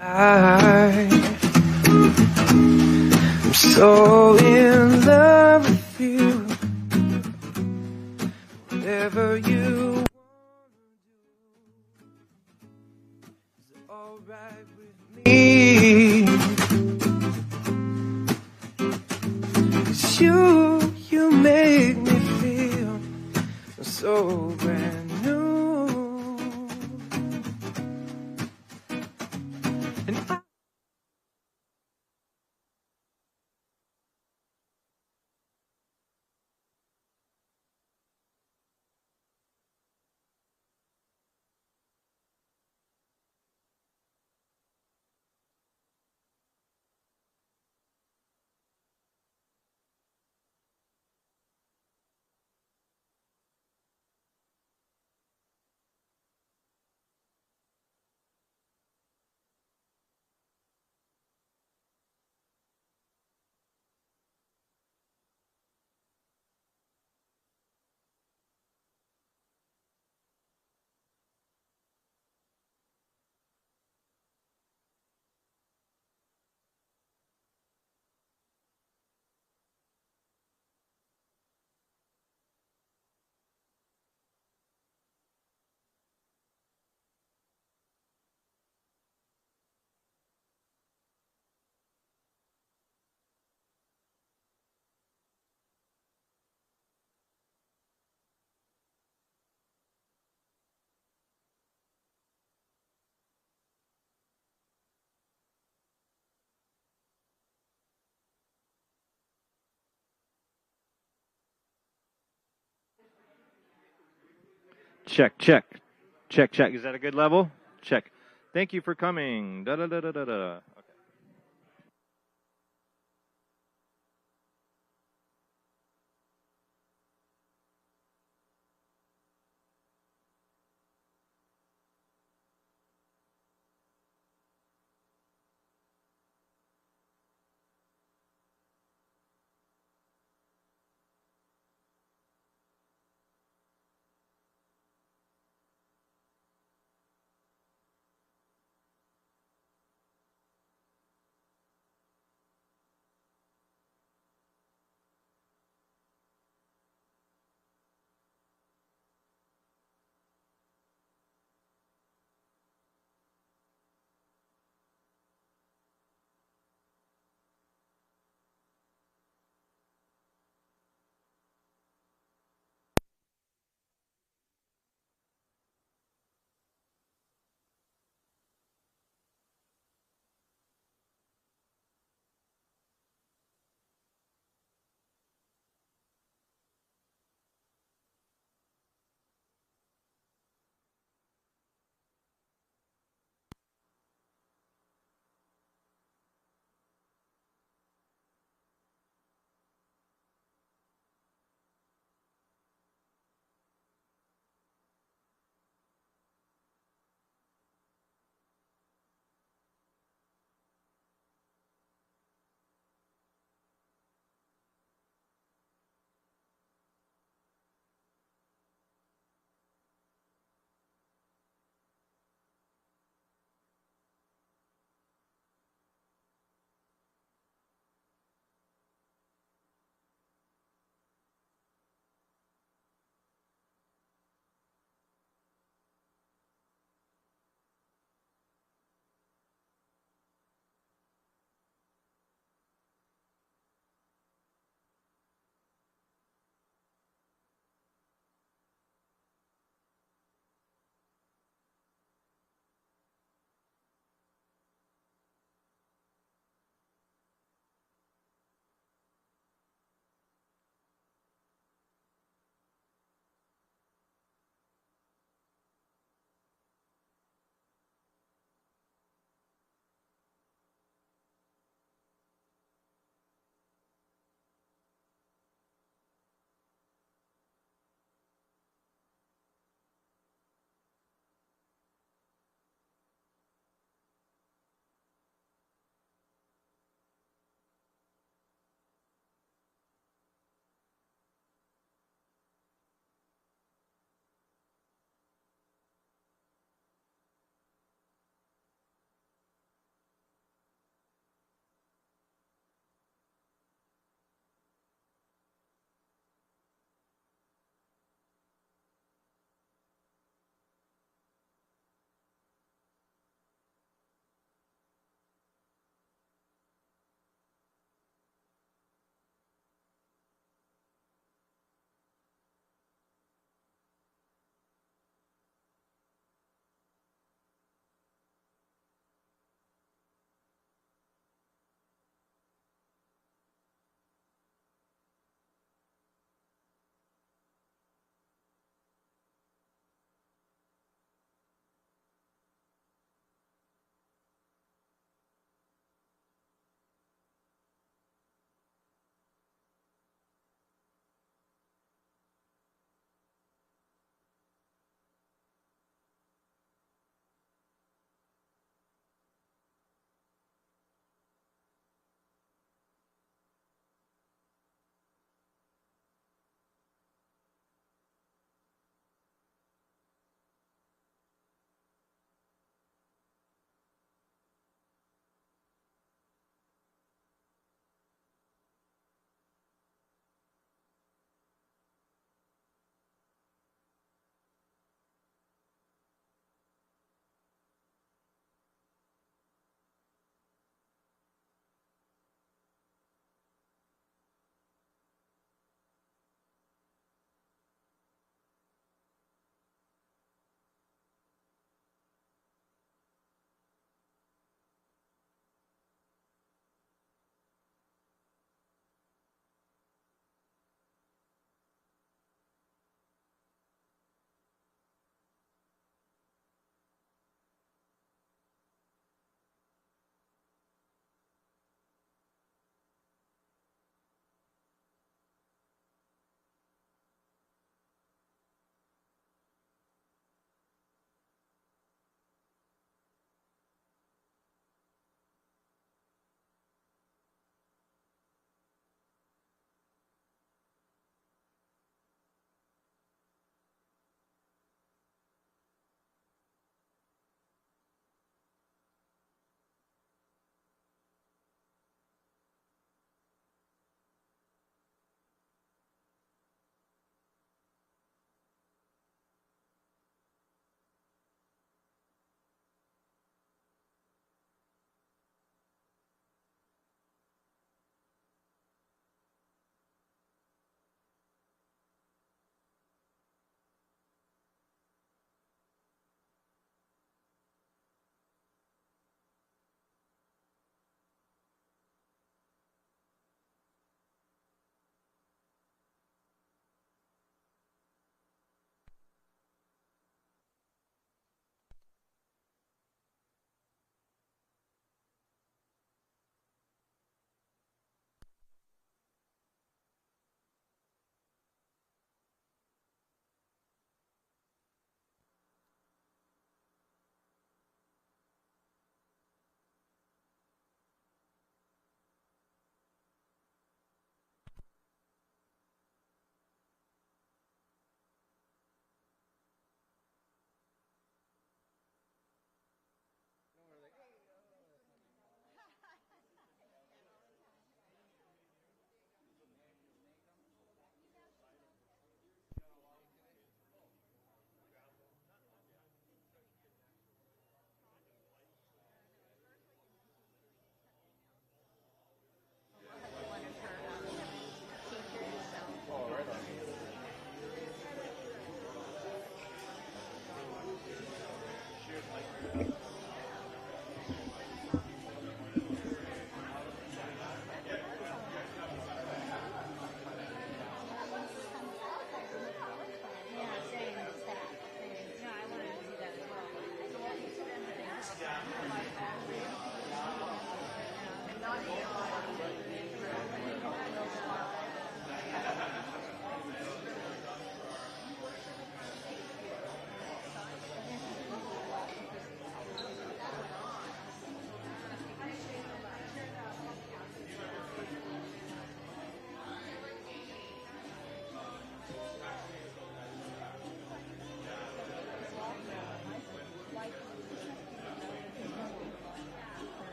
I'm so in love with you. Whatever you is alright with me. 'Cause you make me feel so brand new. And Check, check, check, check. Is that a good level? Check. Thank you for coming. Da da da da da da.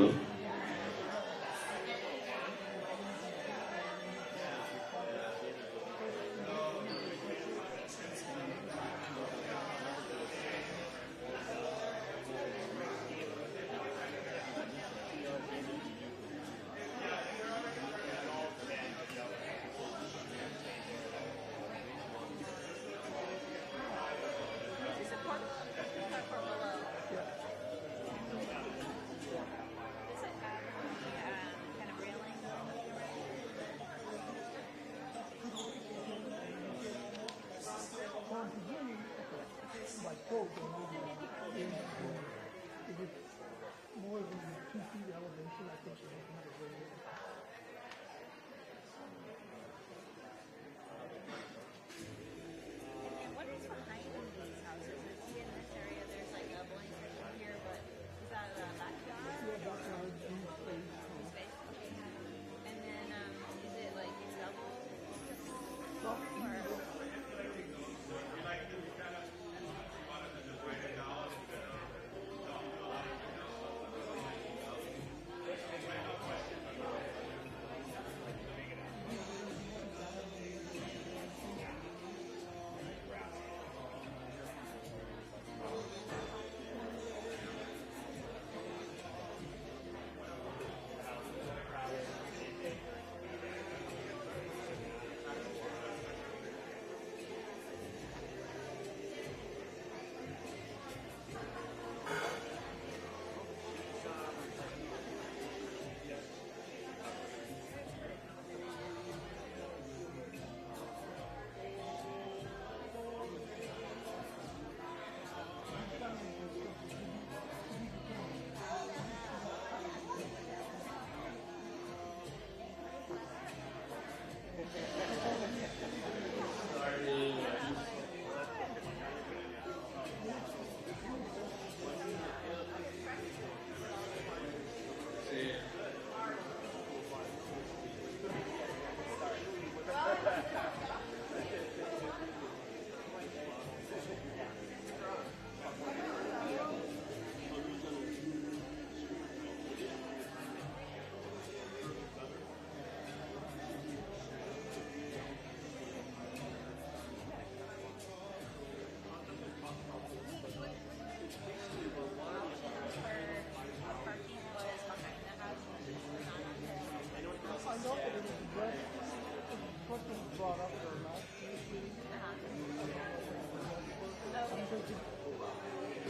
Hello?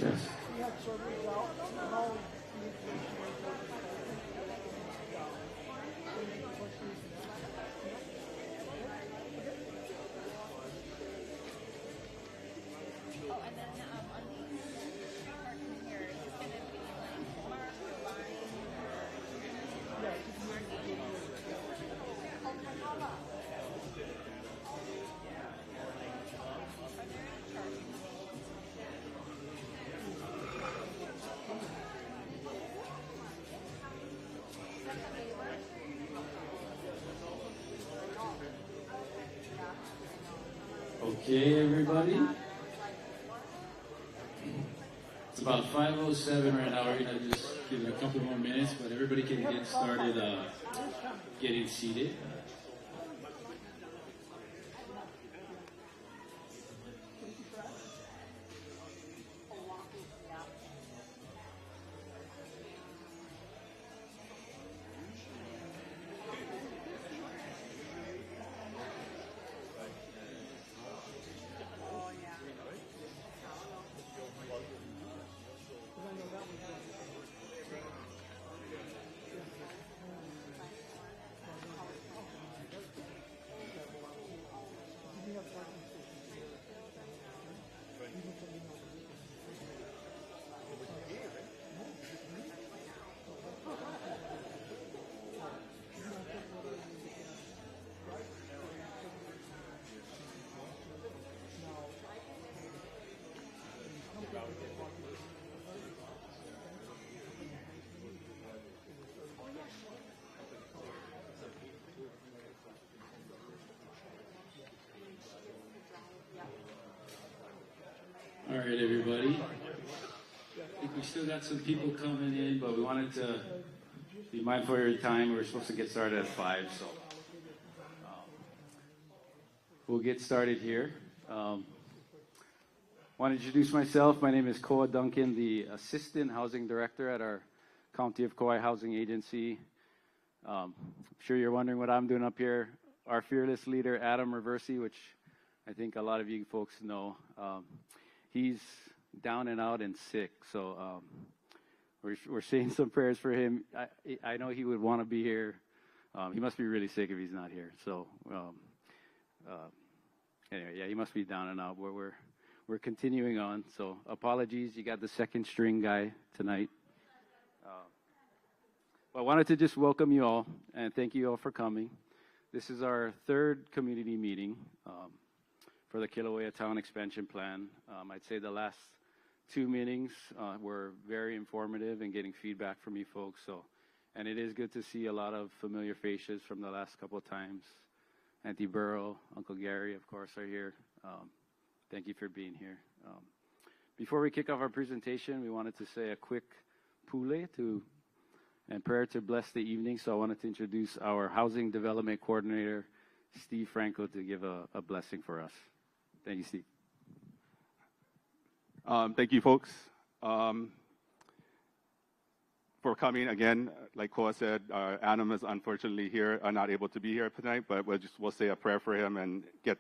Yes. Okay, everybody. It's about 5:07 right now. We're gonna just give it a couple more minutes, but everybody can get started getting seated. All right, everybody. I think we still got some people coming in, but we wanted to be mindful of your time. We're supposed to get started at 5, so we'll get started here. Want to introduce myself. My name is Koa Duncan, the Assistant Housing Director at our County of Kauai Housing Agency. I'm sure you're wondering what I'm doing up here. Our fearless leader, Adam Reversi, which I think a lot of you folks know, he's down and out and sick, so we're saying some prayers for him. I know he would want to be here. He must be really sick if he's not here. So anyway, yeah, he must be down and out. We're continuing on. So apologies, you got the second string guy tonight. I wanted to just welcome you all and thank you all for coming. This is our third community meeting for the Kilauea Town Expansion Plan. I'd say the last 2 meetings were very informative and getting feedback from you folks. And it is good to see a lot of familiar faces from the last couple of times. Auntie Burrow, Uncle Gary, of course, are here. Thank you for being here. Before we kick off our presentation, we wanted to say a quick pule and prayer to bless the evening. So I wanted to introduce our Housing Development Coordinator, Steve Franco, to give a blessing for us. Thank you, Steve. Thank you, folks, for coming again. Like Koa said, Adam is unfortunately here, not able to be here tonight, but we'll say a prayer for him and get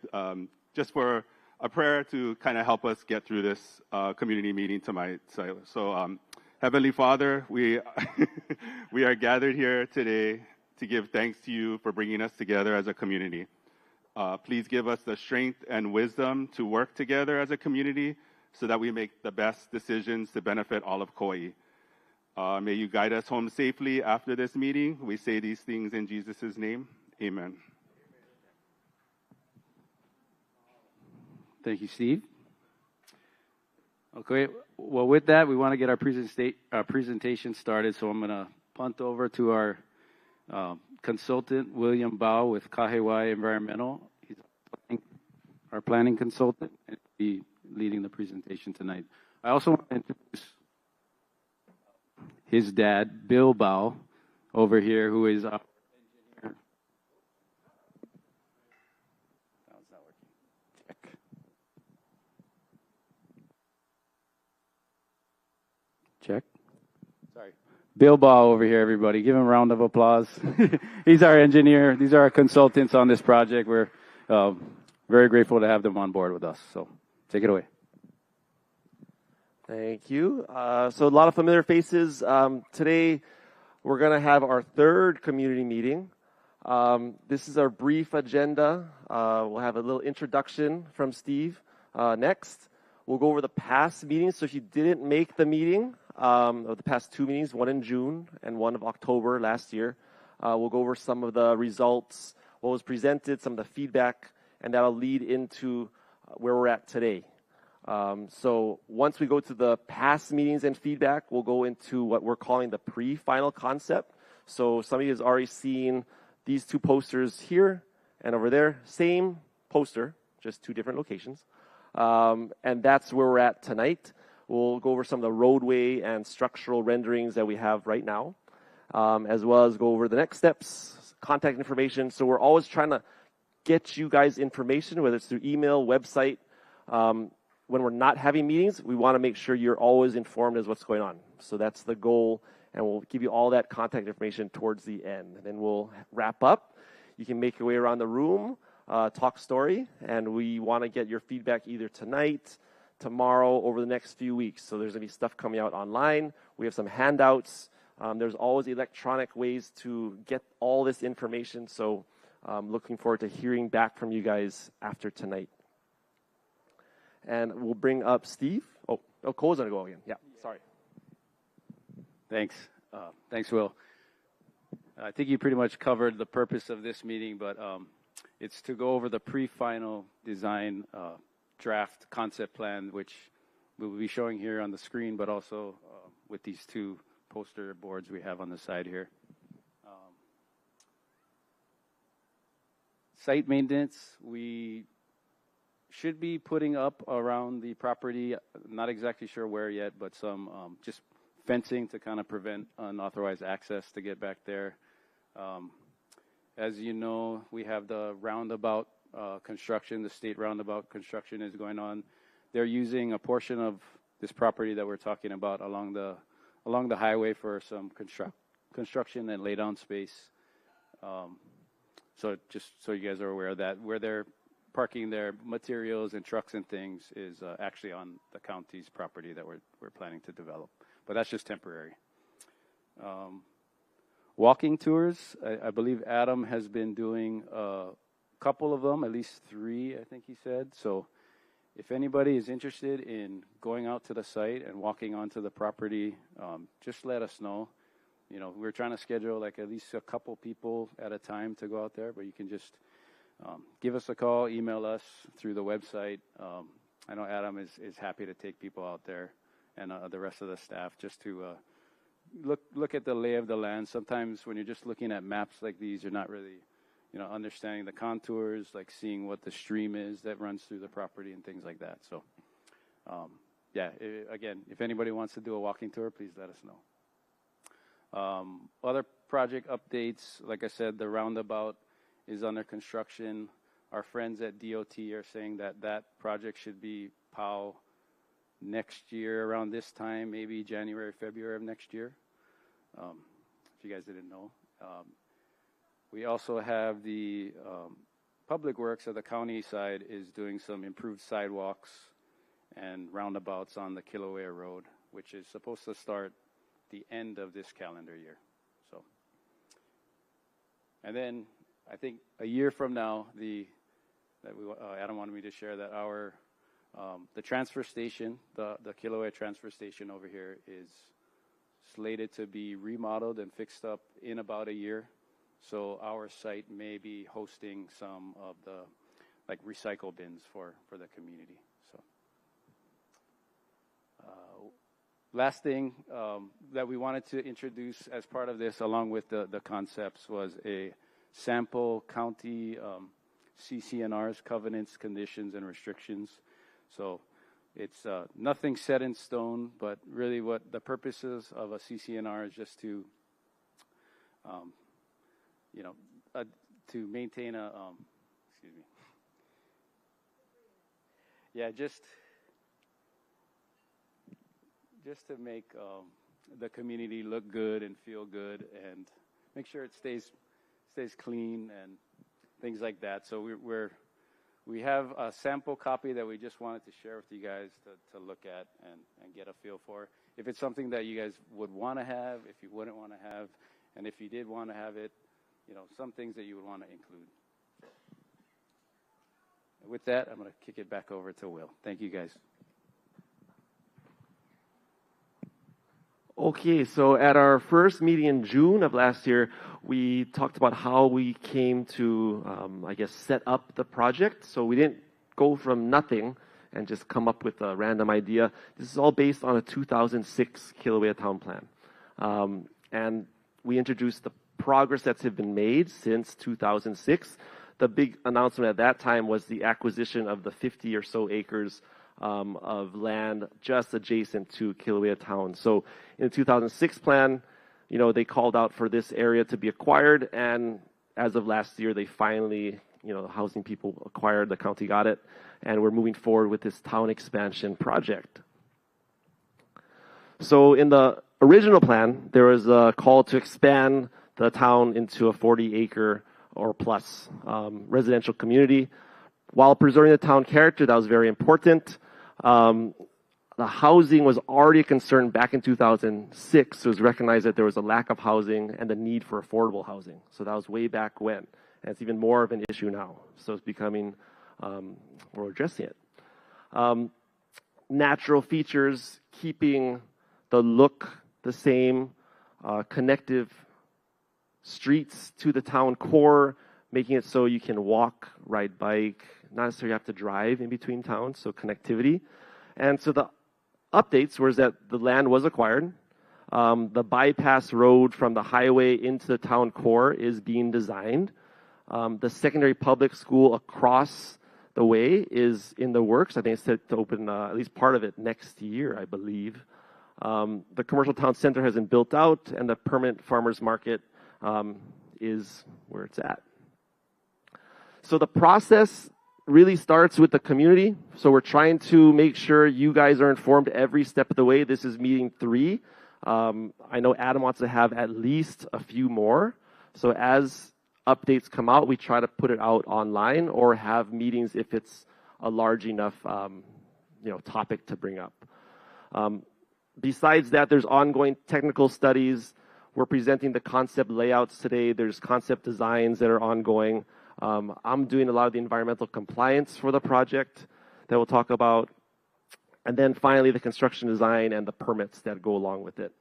just for a prayer to kind of help us get through this community meeting tonight. So Heavenly Father, we we are gathered here today to give thanks to you for bringing us together as a community. Please give us the strength and wisdom to work together as a community so that we make the best decisions to benefit all of Kauai. May you guide us home safely after this meeting. We say these things in Jesus' name. Amen. Thank you, Steve. Okay, well, with that, we want to get our presentation started, so I'm going to punt over to our consultant, William Bao with Kaua'i Environmental. He's our planning consultant, and he'll be leading the presentation tonight. I also want to introduce his dad, Bill Bao, over here, who is our engineer. How's that working? Check. Check. Sorry. Bill Bao over here, everybody. Give him a round of applause. He's our engineer. These are our consultants on this project. We're very grateful to have them on board with us. So take it away. Thank you. So a lot of familiar faces. Today, we're going to have our third community meeting. This is our brief agenda. We'll have a little introduction from Steve next. We'll go over the past meetings. So if you didn't make the meeting, of the past 2 meetings, one in June and one of October last year, we'll go over some of the results, what was presented, some of the feedback, and that'll lead into where we're at today. So once we go to the past meetings and feedback, we'll go into what we're calling the pre-final concept. So some of you have already seen these 2 posters here and over there. Same poster, just 2 different locations. And that's where we're at tonight. We'll go over some of the roadway and structural renderings that we have right now, as well as go over the next steps, contact information. So we're always trying to get you guys information, whether it's through email, website. When we're not having meetings, we want to make sure you're always informed as what's going on. So that's the goal, and we'll give you all that contact information towards the end. And then we'll wrap up. You can make your way around the room, talk story, and we want to get your feedback either tonight, tomorrow, over the next few weeks. So there's going to be stuff coming out online. We have some handouts. There's always electronic ways to get all this information. So looking forward to hearing back from you guys after tonight. And we'll bring up Steve. Oh, Cole's going to go again. Yeah, sorry. Thanks. Thanks, Will. I think you pretty much covered the purpose of this meeting, but it's to go over the pre-final design draft concept plan, which we'll be showing here on the screen, but also with these 2 poster boards we have on the side here. Site maintenance, we should be putting up around the property, not exactly sure where yet, but some just fencing to kind of prevent unauthorized access to get back there. As you know, we have the roundabout construction, the state roundabout construction is going on. They're using a portion of this property that we're talking about along the highway for some construction and laydown space. So just so you guys are aware of that, where they're parking their materials and trucks and things is actually on the county's property that we're planning to develop. But that's just temporary. Walking tours, I believe Adam has been doing a couple of them, at least 3, I think he said. So if anybody is interested in going out to the site and walking onto the property, just let us know. You know, we're trying to schedule like at least a couple people at a time to go out there, but you can just give us a call, email us through the website. I know Adam is happy to take people out there, and the rest of the staff, just to look at the lay of the land. Sometimes when you're just looking at maps like these, you're not really, you know, understanding the contours, like seeing what the stream is that runs through the property and things like that. So, yeah, again, if anybody wants to do a walking tour, please let us know. Other project updates, like I said, the roundabout is under construction. Our friends at DOT are saying that project should be POW next year around this time, maybe January, February of next year, if you guys didn't know. We also have the Public Works of the county side is doing some improved sidewalks and roundabouts on the Kilauea Road, which is supposed to start the end of this calendar year. So, and then I think a year from now, Adam wanted me to share that our the transfer station, the Kilauea transfer station over here, is slated to be remodeled and fixed up in about a year. So our site may be hosting some of the like recycle bins for the community. So last thing that we wanted to introduce as part of this, along with the concepts, was a sample county CCNRs, covenants, conditions, and restrictions. So it's nothing set in stone, but really what the purposes of a CCNR is just to, you know, to maintain a, excuse me. Yeah, just to make the community look good and feel good, and make sure it stays clean and things like that. So we have a sample copy that we just wanted to share with you guys to look at and get a feel for. If it's something that you guys would want to have, if you wouldn't want to have, and if you did want to have it, you know, some things that you would want to include. And with that, I'm going to kick it back over to Will. Thank you, guys. Okay, so at our first meeting in June of last year, we talked about how we came to, I guess, set up the project. So we didn't go from nothing and just come up with a random idea. This is all based on a 2006 Kilauea Town Plan. And we introduced the progress that's been made since 2006. The big announcement at that time was the acquisition of the 50 or so acres of land just adjacent to Kilauea Town. So in the 2006 plan, you know, they called out for this area to be acquired, and as of last year, they finally, you know, the housing people acquired, the county got it, and we're moving forward with this town expansion project. So in the original plan, there was a call to expand the town into a 40-acre or plus residential community. While preserving the town character, that was very important. The housing was already a concern back in 2006. It was recognized that there was a lack of housing and the need for affordable housing. So that was way back when. And it's even more of an issue now. So it's becoming, we're addressing it. Natural features, keeping the look the same, connective streets to the town core, making it so you can walk, ride bike, not necessarily have to drive in between towns, so connectivity. And so the updates was that the land was acquired. The bypass road from the highway into the town core is being designed. The secondary public school across the way is in the works. I think it's set to open at least part of it next year, I believe. The commercial town center has been built out, and the permanent farmers market is where it's at. So the process really starts with the community. So we're trying to make sure you guys are informed every step of the way. This is meeting 3. I know Adam wants to have at least a few more. So as updates come out, we try to put it out online or have meetings if it's a large enough topic to bring up. Besides that, there's ongoing technical studies. We're presenting the concept layouts today. There's concept designs that are ongoing. I'm doing a lot of the environmental compliance for the project that we'll talk about. And then finally, the construction design and the permits that go along with it.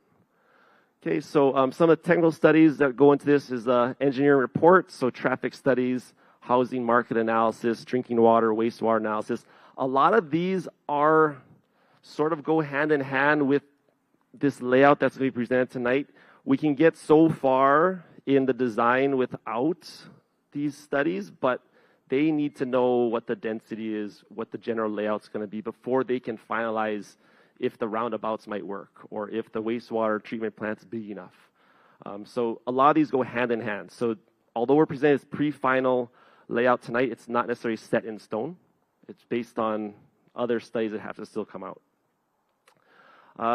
Okay, so some of the technical studies that go into this is engineering reports, so traffic studies, housing market analysis, drinking water, wastewater analysis. A lot of these are sort of go hand in hand with this layout that's going to be presented tonight. We can get so far in the design without these studies, but they need to know what the density is, what the general layout's going to be before they can finalize if the roundabouts might work or if the wastewater treatment plant's big enough. So a lot of these go hand in hand. So although we're presenting this pre-final layout tonight, it's not necessarily set in stone. It's based on other studies that have to still come out.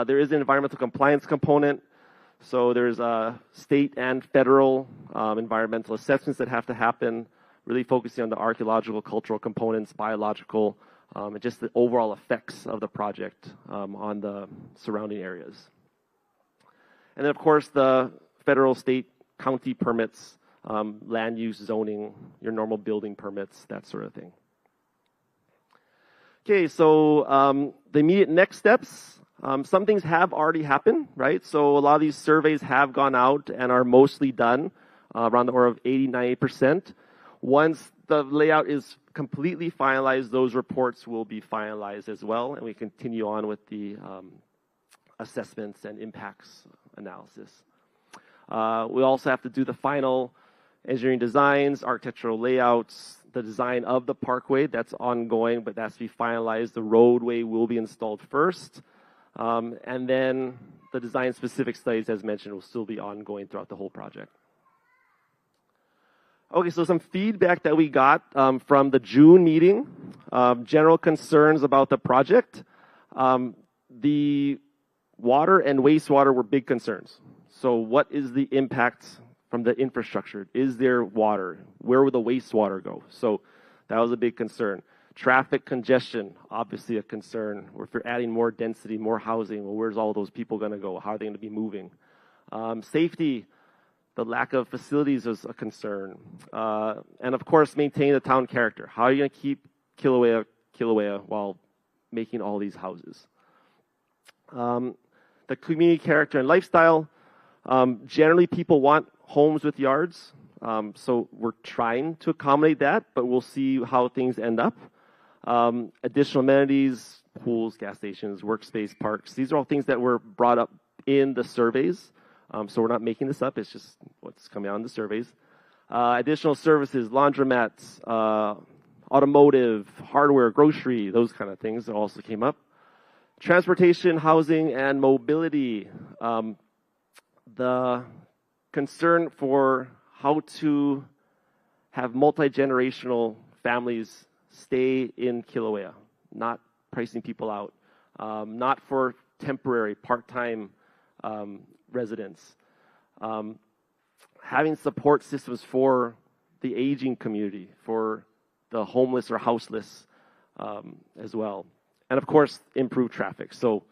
There is an environmental compliance component. So there's state and federal environmental assessments that have to happen, really focusing on the archaeological, cultural components, biological, and just the overall effects of the project on the surrounding areas. And then, of course, the federal, state, county permits, land use, zoning, your normal building permits, that sort of thing. Okay, so the immediate next steps. Some things have already happened, right? So a lot of these surveys have gone out and are mostly done, around the order of 80-90%. Once the layout is completely finalized, those reports will be finalized as well, and we continue on with the assessments and impacts analysis. We also have to do the final engineering designs, architectural layouts, the design of the parkway, that's ongoing, but that's to be finalized. The roadway will be installed first. And then the design-specific studies, as mentioned, will still be ongoing throughout the whole project. Okay, so some feedback that we got from the June meeting, general concerns about the project. The water and wastewater were big concerns. So what is the impact from the infrastructure? Is there water? Where will the wastewater go? So that was a big concern. Traffic congestion, obviously a concern. Or if you're adding more density, more housing, well, where's all those people going to go? How are they going to be moving? Safety, the lack of facilities is a concern. And of course, maintaining the town character. How are you going to keep Kilauea while making all these houses? The community character and lifestyle. Generally, people want homes with yards. So we're trying to accommodate that, but we'll see how things end up. Additional amenities, pools, gas stations, workspace, parks. These are all things that were brought up in the surveys. So we're not making this up. It's just what's coming out in the surveys. Additional services, laundromats, automotive, hardware, grocery, those kind of things that also came up. Transportation, housing, and mobility. The concern for how to have multi-generational families stay in Kilauea, not pricing people out, not for temporary, part-time residents. Having support systems for the aging community, for the homeless or houseless as well. And of course, improve traffic. So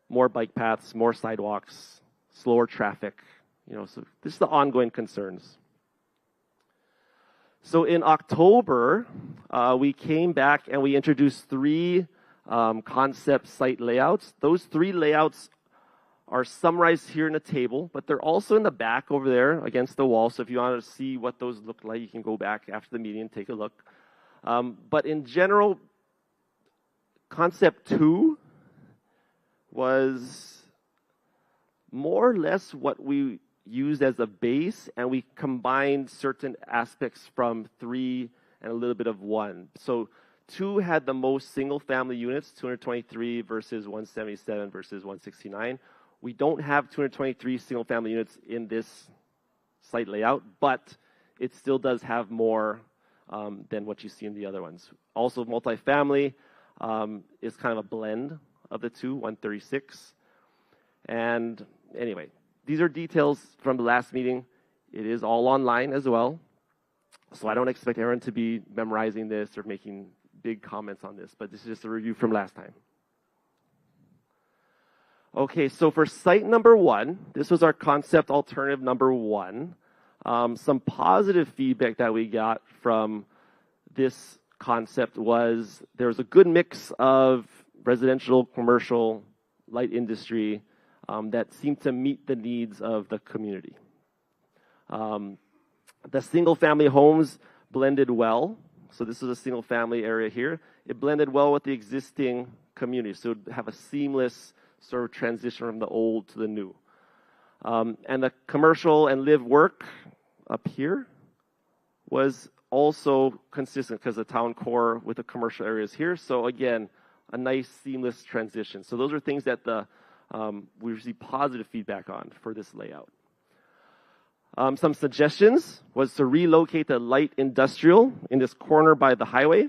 more bike paths, more sidewalks, slower traffic. So this is the ongoing concerns. So in October, we came back and we introduced 3 concept site layouts. Those 3 layouts are summarized here in a table, but they're also in the back over there against the wall. So if you want to see what those look like, you can go back after the meeting and take a look. But in general, concept 2 was more or less what we used as a base, and we combined certain aspects from 3 and a little bit of 1. So 2 had the most single-family units, 223 versus 177 versus 169. We don't have 223 single-family units in this site layout, but it still does have more than what you see in the other ones. Also, multifamily is kind of a blend of the two, 136. And anyway, these are details from the last meeting. It is all online as well. So I don't expect everyone to be memorizing this or making big comments on this, but this is just a review from last time. Okay, so for site number 1, this was our concept alternative number 1. Some positive feedback that we got from this concept was there was a good mix of residential, commercial, light industry that seemed to meet the needs of the community. The single-family homes blended well. So this is a single-family area here. It blended well with the existing community, so it would have a seamless sort of transition from the old to the new. And the commercial and live-work up here was also consistent because the town core with the commercial areas here. So again, a nice seamless transition. So those are things that we received positive feedback on for this layout. Some suggestions was to relocate the light industrial in this corner by the highway,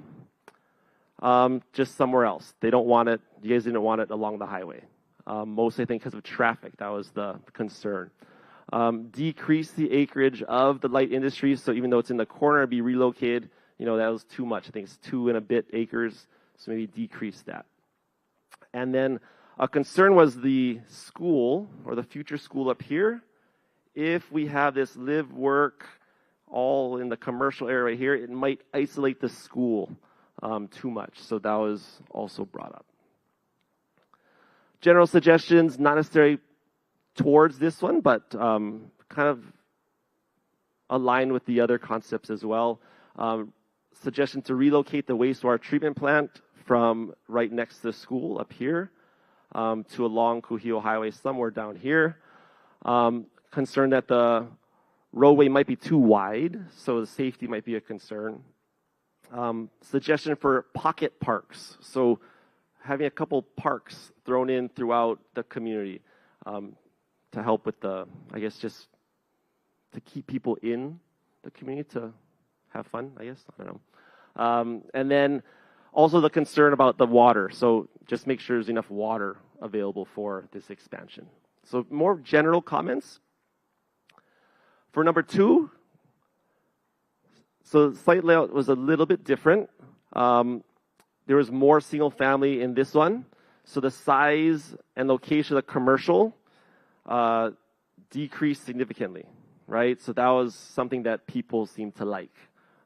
just somewhere else. They don't want it. You guys didn't want it along the highway. Mostly, I think, because of traffic. That was the concern. Decrease the acreage of the light industry. So even though it's in the corner, be relocated. That was too much. I think it's 2 and a bit acres. So maybe decrease that. And then a concern was the school or the future school up here. If we have this live work all in the commercial area right here, it might isolate the school too much. So that was also brought up. General suggestions, not necessarily towards this one, but kind of aligned with the other concepts as well. Suggestion to relocate the wastewater treatment plant from right next to the school up here to along Kuhio Highway somewhere down here. Concern that the roadway might be too wide, so the safety might be a concern. Suggestion for pocket parks, so having a couple parks thrown in throughout the community to help with just to keep people in the community to have fun, I don't know. And then also the concern about the water, so just make sure there's enough water available for this expansion. So more general comments. For number 2, so the site layout was a little bit different. There was more single family in this one. So the size and location of the commercial decreased significantly, right? So that was something that people seemed to like.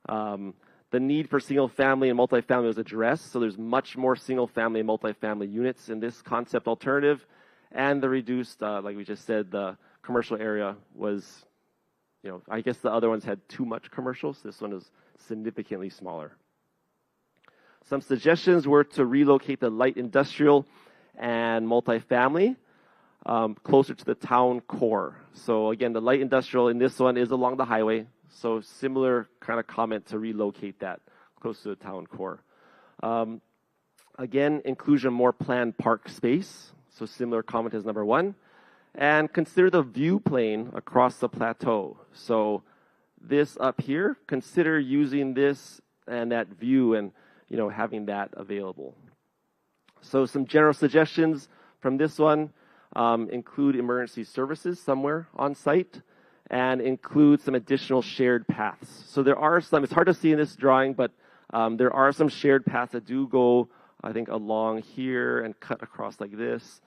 The need for single family and multifamily was addressed. So there's much more single family and multifamily units in this concept alternative. And the reduced, like we just said, the commercial area was, I guess the other ones had too much commercial, so this one is significantly smaller. Some suggestions were to relocate the light industrial and multifamily closer to the town core. So again, the light industrial in this one is along the highway, so similar kind of comment to relocate that close to the town core. Again, inclusion of more planned park space, so similar comment as number 1. And consider the view plane across the plateau. So this up here, consider using this and that view and having that available. So some general suggestions from this one include emergency services somewhere on site and include some additional shared paths. So there are some, it's hard to see in this drawing, but there are some shared paths that do go, I think, along here and cut across like this.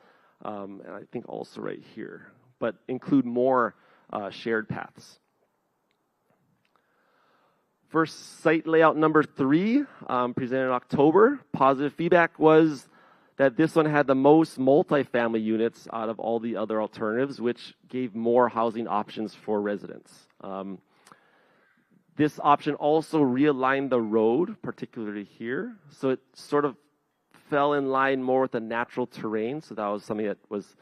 And I think also right here, but include more shared paths. For site layout number 3, presented in October, positive feedback was that this one had the most multifamily units out of all the other alternatives, which gave more housing options for residents. This option also realigned the road, particularly here, so it sort of fell in line more with the natural terrain, so that was something that was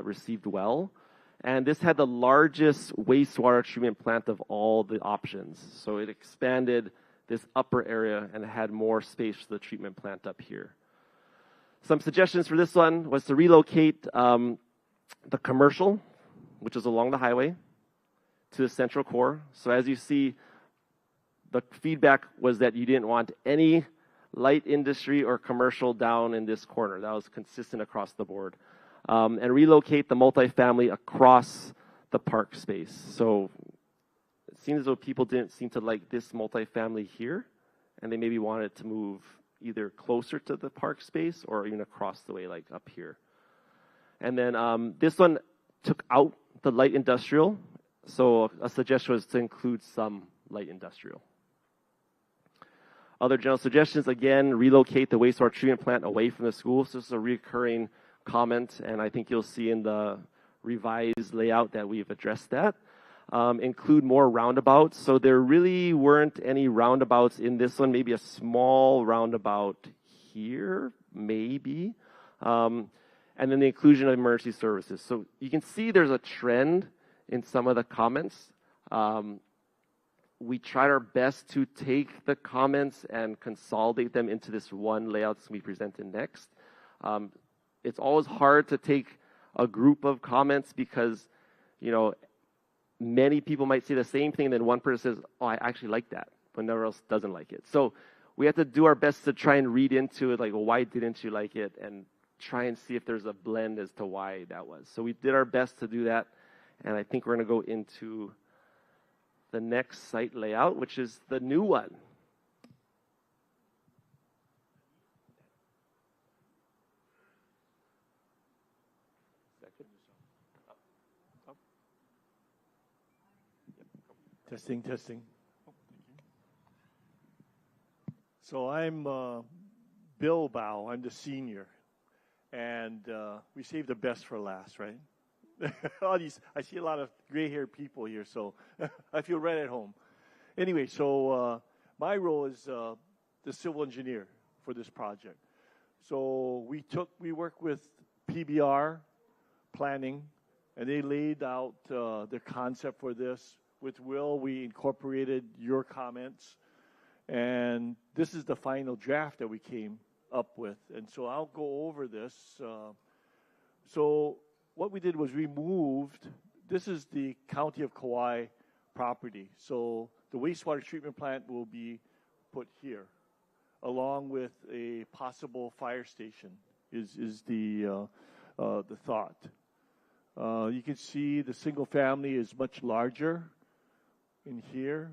received well. And this had the largest wastewater treatment plant of all the options. So it expanded this upper area and had more space for the treatment plant up here. Some suggestions for this one was to relocate the commercial, which is along the highway, to the central core. So as you see, the feedback was that you didn't want any light industry or commercial down in this corner. That was consistent across the board. And relocate the multifamily across the park space. So it seems as though people didn't seem to like this multifamily here, and they maybe wanted to move either closer to the park space or even across the way, like up here. And then this one took out the light industrial. So a suggestion was to include some light industrial. Other general suggestions, again, relocate the wastewater treatment plant away from the school. So this is a recurring comment, and I think you'll see in the revised layout that we've addressed that. Include more roundabouts. So there really weren't any roundabouts in this one, maybe a small roundabout here, maybe. And then the inclusion of emergency services. So you can see there's a trend in some of the comments. We tried our best to take the comments and consolidate them into this one layout that's going to be presented next. It's always hard to take a group of comments because, you know, many people might say the same thing, and then one person says, oh, I actually like that, but no one else doesn't like it. So we have to do our best to try and read into it, like, well, why didn't you like it, and try and see if there's a blend as to why that was. So we did our best to do that, and I think we're going to go into the next site layout, which is the new one. Testing, testing. So I'm Bill Bao. I'm the senior, and we saved the best for last, right? I see a lot of gray-haired people here, so I feel right at home. Anyway, so my role is the civil engineer for this project. So we work with PBR planning, and they laid out the concept for this. With Will, we incorporated your comments, and this is the final draft that we came up with. And so I'll go over this. So what we did was we moved, this is the County of Kaua'i property. So the wastewater treatment plant will be put here, along with a possible fire station is the thought. You can see the single family is much larger in here.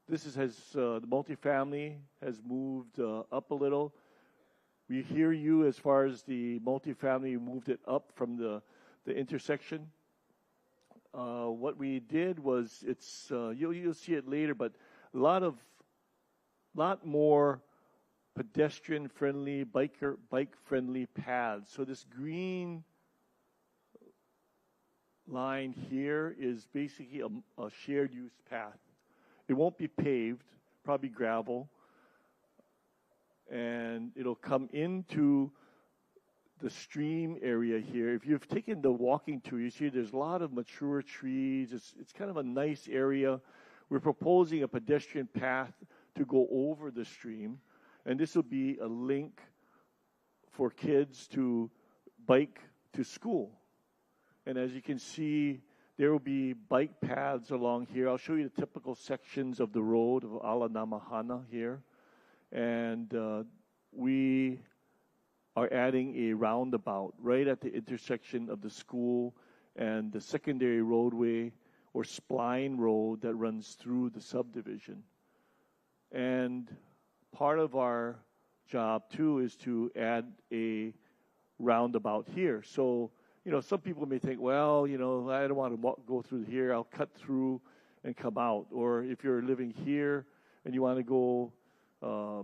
This has the multifamily has moved up a little. We hear you as far as the multifamily moved it up from the intersection. What we did was it's you'll see it later, but a lot more pedestrian friendly, bike friendly paths. So this green line here is basically a shared use path. It won't be paved, probably gravel, and it'll come into the stream area here. If you've taken the walking tour, you see there's a lot of mature trees. It's kind of a nice area. We're proposing a pedestrian path to go over the stream, and this will be a link for kids to bike to school. And as you can see, there will be bike paths along here. I'll show you the typical sections of the road of Ala Namahana here. And we are adding a roundabout right at the intersection of the school and the secondary roadway or spline road that runs through the subdivision. And part of our job, too, is to add a roundabout here. So, you know, some people may think, well, you know, I don't want to go through here. I'll cut through and come out. Or if you're living here and you want to go,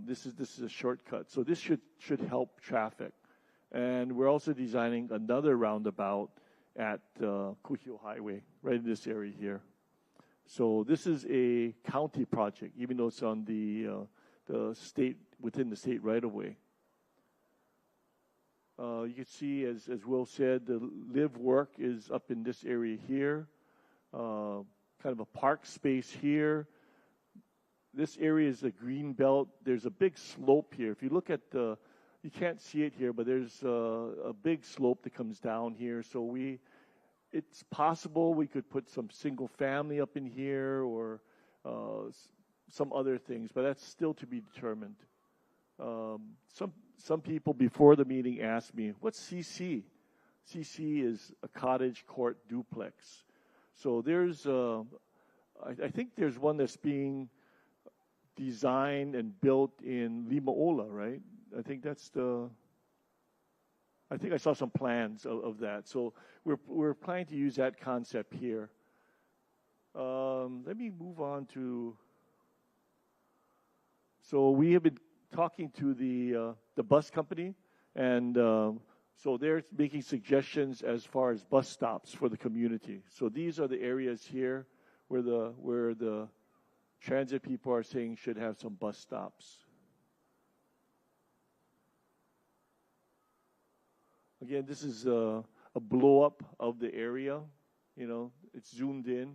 this is a shortcut. So this should help traffic. And we're also designing another roundabout at Kuhio Highway, right in this area here. So this is a county project, even though it's on the state, within the state right-of-way. You can see, as Will said, the live work is up in this area here. Kind of a park space here. this area is a green belt. There's a big slope here. If you look at the, you can't see it here, but there's a big slope that comes down here. So it's possible we could put some single family up in here or some other things, but that's still to be determined. Some people before the meeting asked me, what's CC? CC is a cottage court duplex. So there's, I think there's one that's being designed and built in Limaola, right? I think I saw some plans of that. So we're planning to use that concept here. Let me move on to. So we have been talking to the bus company, and so they're making suggestions as far as bus stops for the community. So these are the areas here where the transit people are saying should have some bus stops. Again, this is a blow up of the area. You know, it's zoomed in.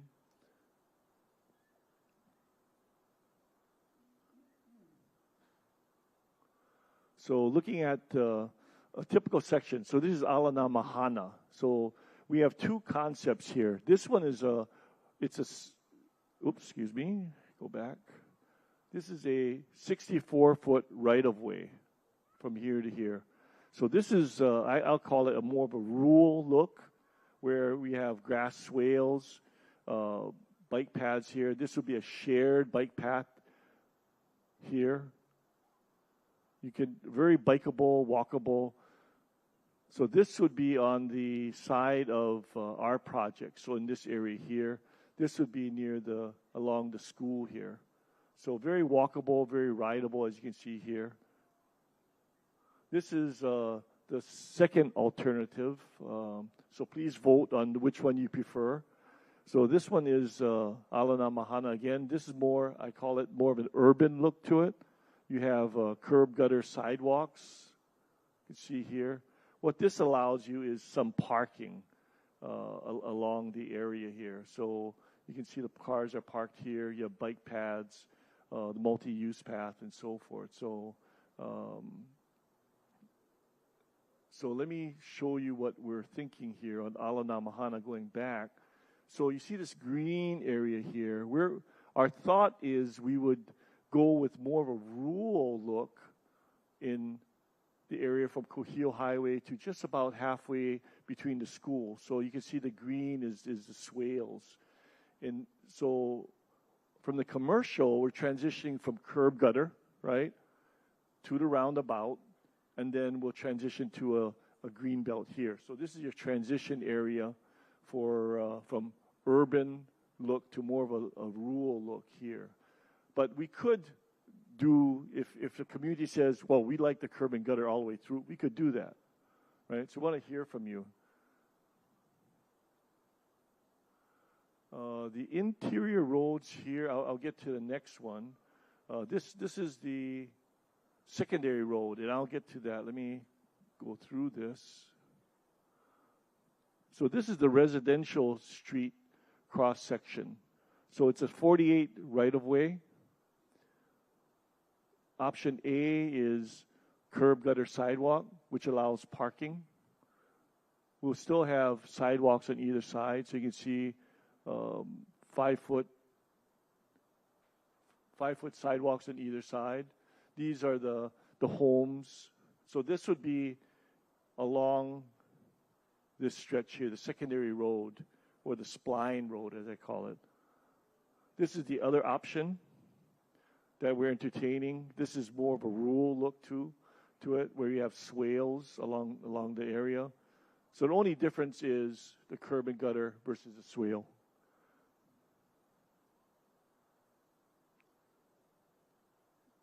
So looking at a typical section. So this is Alana Mahana. So we have two concepts here. This one is oops, excuse me, go back. This is a 64-foot right-of-way from here to here. So this is, I'll call it more of a rural look, where we have grass swales, bike paths here. This would be a shared bike path here. You can, very bikeable, walkable. So this would be on the side of our project. So in this area here, this would be near along the school here. So very walkable, very rideable, as you can see here. This is the second alternative. So please vote on which one you prefer. So this one is Alana Mahana again. This is more, I call it more of an urban look to it. You have curb gutter sidewalks. You can see here. What this allows you is some parking along the area here. So you can see the cars are parked here. You have bike paths, the multi-use path, and so forth. So let me show you what we're thinking here on Alana Mahana going back. So you see this green area here. Our thought is we would go with more of a rural look in the area from Kohio Highway to just about halfway between the schools. So you can see the green is the swales. And so from the commercial, we're transitioning from curb gutter, right, to the roundabout, and then we'll transition to a green belt here. So this is your transition area for from urban look to more of a rural look here. But we could do, if the community says, well, we like the curb and gutter all the way through, we could do that, right? So I want to hear from you. The interior roads here, I'll get to the next one. This is the secondary road, and I'll get to that. Let me go through this. So this is the residential street cross section. So it's a 48 right-of-way. Option A is curb gutter sidewalk, which allows parking. We'll still have sidewalks on either side, so you can see 5-foot sidewalks on either side. These are the homes. So this would be along this stretch here, the secondary road, or the spline road, as I call it. This is the other option that we're entertaining. This is more of a rural look to it, where you have swales along the area. So the only difference is the curb and gutter versus the swale.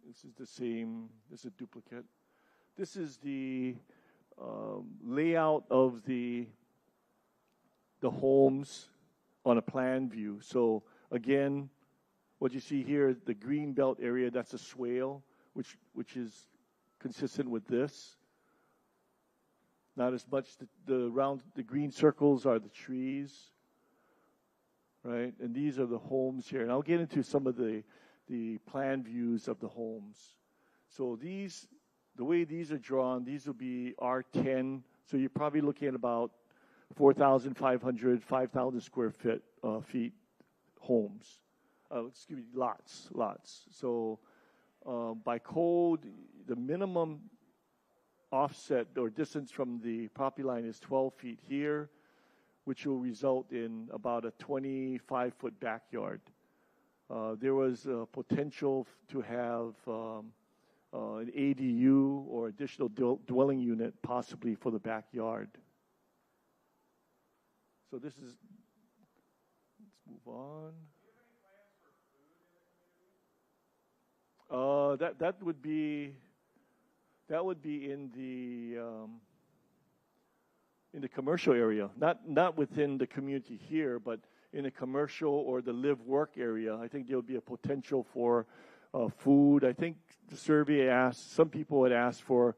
This is the same. This is a duplicate. This is the layout of the homes on a plan view. So again, what you see here, the green belt area, that's a swale, which is consistent with this. Not as much. The green circles are the trees, right? And these are the homes here. And I'll get into some of the the plan views of the homes. So these, the way these are drawn, these will be R10. So you're probably looking at about 4,500, 5,000 square feet homes. Excuse me, lots. So by code, the minimum offset or distance from the property line is 12 feet here, which will result in about a 25-foot backyard. There was a potential to have an ADU or additional dwelling unit possibly for the backyard. So this is, let's move on. That would be in the commercial area, not within the community here, but in the commercial or the live-work area. I think there will be a potential for food. I think the survey asked, some people had asked for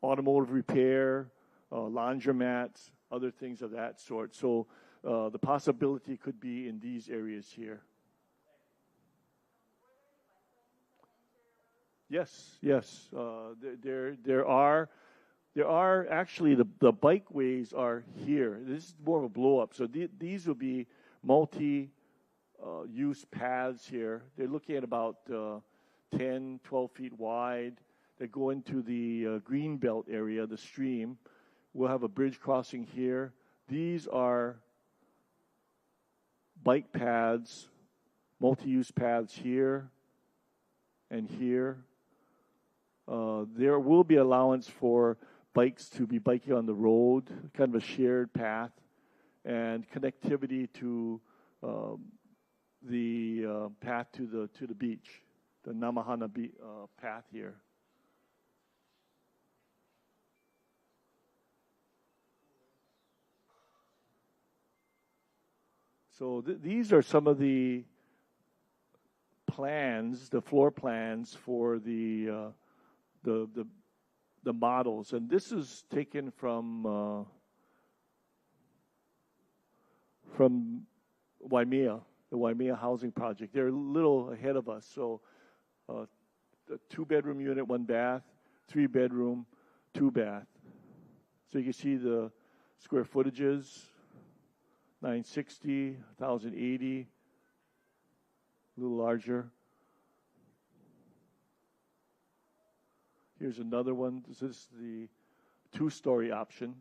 automotive repair, laundromats, other things of that sort. So the possibility could be in these areas here. Yes. There are actually the bikeways are here. This is more of a blow up. So these will be multi-use paths here. They're looking at about 10, 12 feet wide. They go into the green belt area, the stream. We'll have a bridge crossing here. These are bike paths, multi-use paths here and here. There will be allowance for bikes to be biking on the road, kind of a shared path, and connectivity to the path to the beach, the Namahana path here. So these are some of the plans, the floor plans for the models, and this is taken from Waimea, the Waimea housing project. They're a little ahead of us. So, a 2-bedroom unit, 1 bath, 3-bedroom, 2 bath. So you can see the square footages: 960, 1,080, a little larger. Here's another one. This is the 2-story option.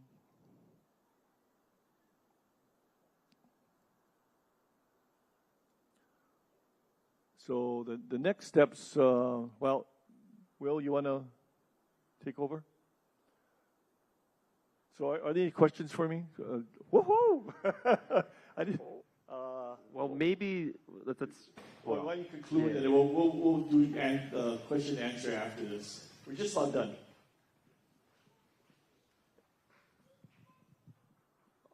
So the next steps, well, Will, you want to take over? So are there any questions for me? Woohoo! I did. Well, maybe let's. Well, why don't you conclude, and then we'll do question and answer after this. We're just about done.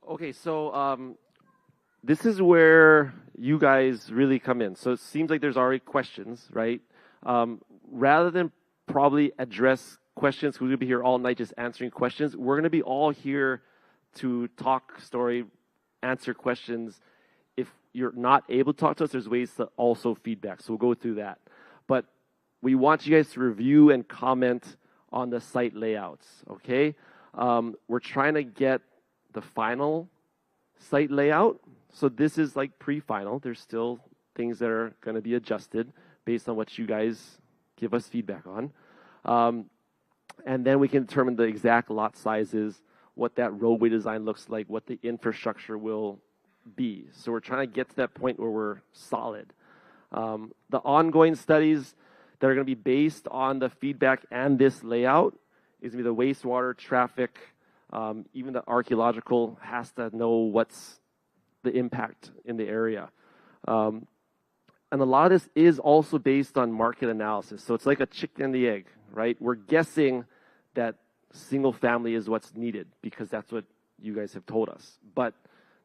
Okay, so this is where you guys really come in. So it seems like there's already questions, right? Rather than probably address questions, we're going to be here all night just answering questions. We're going to be all here to talk story, answer questions. If you're not able to talk to us, there's ways to also feedback. So we'll go through that. But we want you guys to review and comment on the site layouts, okay? We're trying to get the final site layout. So this is like pre-final. There's still things that are going to be adjusted based on what you guys give us feedback on. And then we can determine the exact lot sizes, what that roadway design looks like, what the infrastructure will be. So we're trying to get to that point where we're solid. The ongoing studies that are going to be based on the feedback and this layout is going to be the wastewater, traffic, even the archaeological has to know what's the impact in the area. And a lot of this is also based on market analysis. So it's like a chicken and the egg, right? We're guessing that single family is what's needed because that's what you guys have told us. But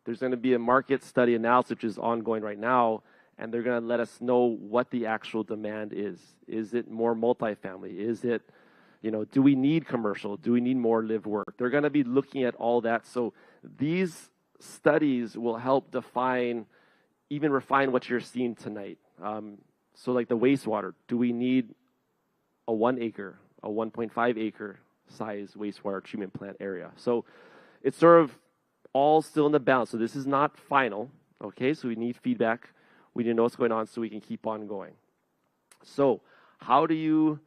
there's going to be a market study analysis which is ongoing right now, and they're going to let us know what the actual demand is. Is it more multifamily? Is it, do we need commercial? Do we need more live work? They're going to be looking at all that. So these studies will help define, even refine what you're seeing tonight. So like the wastewater, do we need a 1 acre, a 1.5 acre size wastewater treatment plant area? So it's sort of all still in the balance. So this is not final, okay? So we need feedback. We need to know what's going on so we can keep on going. So how do you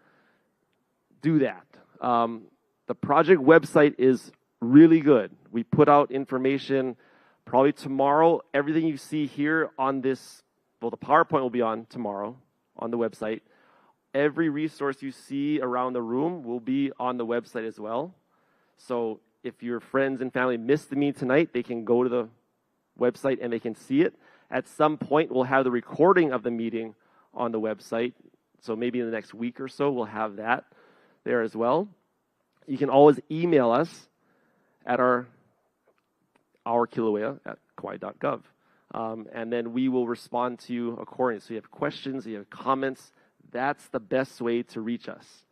do that? The project website is really good. We put out information probably tomorrow. Everything you see here on this, well, the PowerPoint will be on tomorrow on the website. Every resource you see around the room will be on the website as well. So if your friends and family missed the meeting tonight, they can go to the website and they can see it. At some point, we'll have the recording of the meeting on the website. So maybe in the next week or so, we'll have that there as well. You can always email us at our Kilauea at Kaua'i.gov. And then we will respond to you accordingly. So you have questions, you have comments, that's the best way to reach us.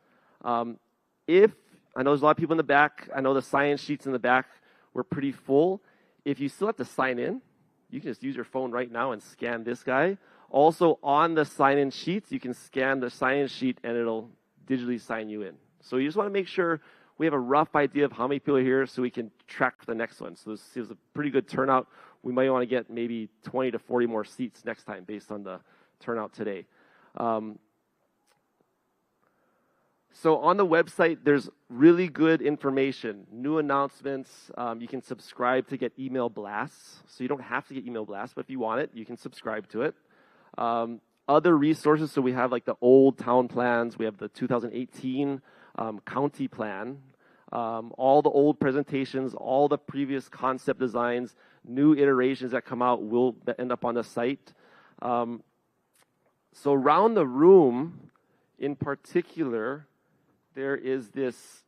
If, I know there's a lot of people in the back, I know the sign-in sheets in the back were pretty full. If you still have to sign in, you can just use your phone right now and scan this guy. Also, on the sign-in sheets, you can scan the sign-in sheet and it'll digitally sign you in. So you just want to make sure we have a rough idea of how many people are here so we can track for the next one. So this is a pretty good turnout. We might want to get maybe 20 to 40 more seats next time based on the turnout today. So on the website, there's really good information, new announcements. You can subscribe to get email blasts. So you don't have to get email blasts, but if you want it, you can subscribe to it. Other resources, so we have like the old town plans. We have the 2018 county plan. All the old presentations, all the previous concept designs, new iterations that come out will end up on the site. So around the room, in particular, there is this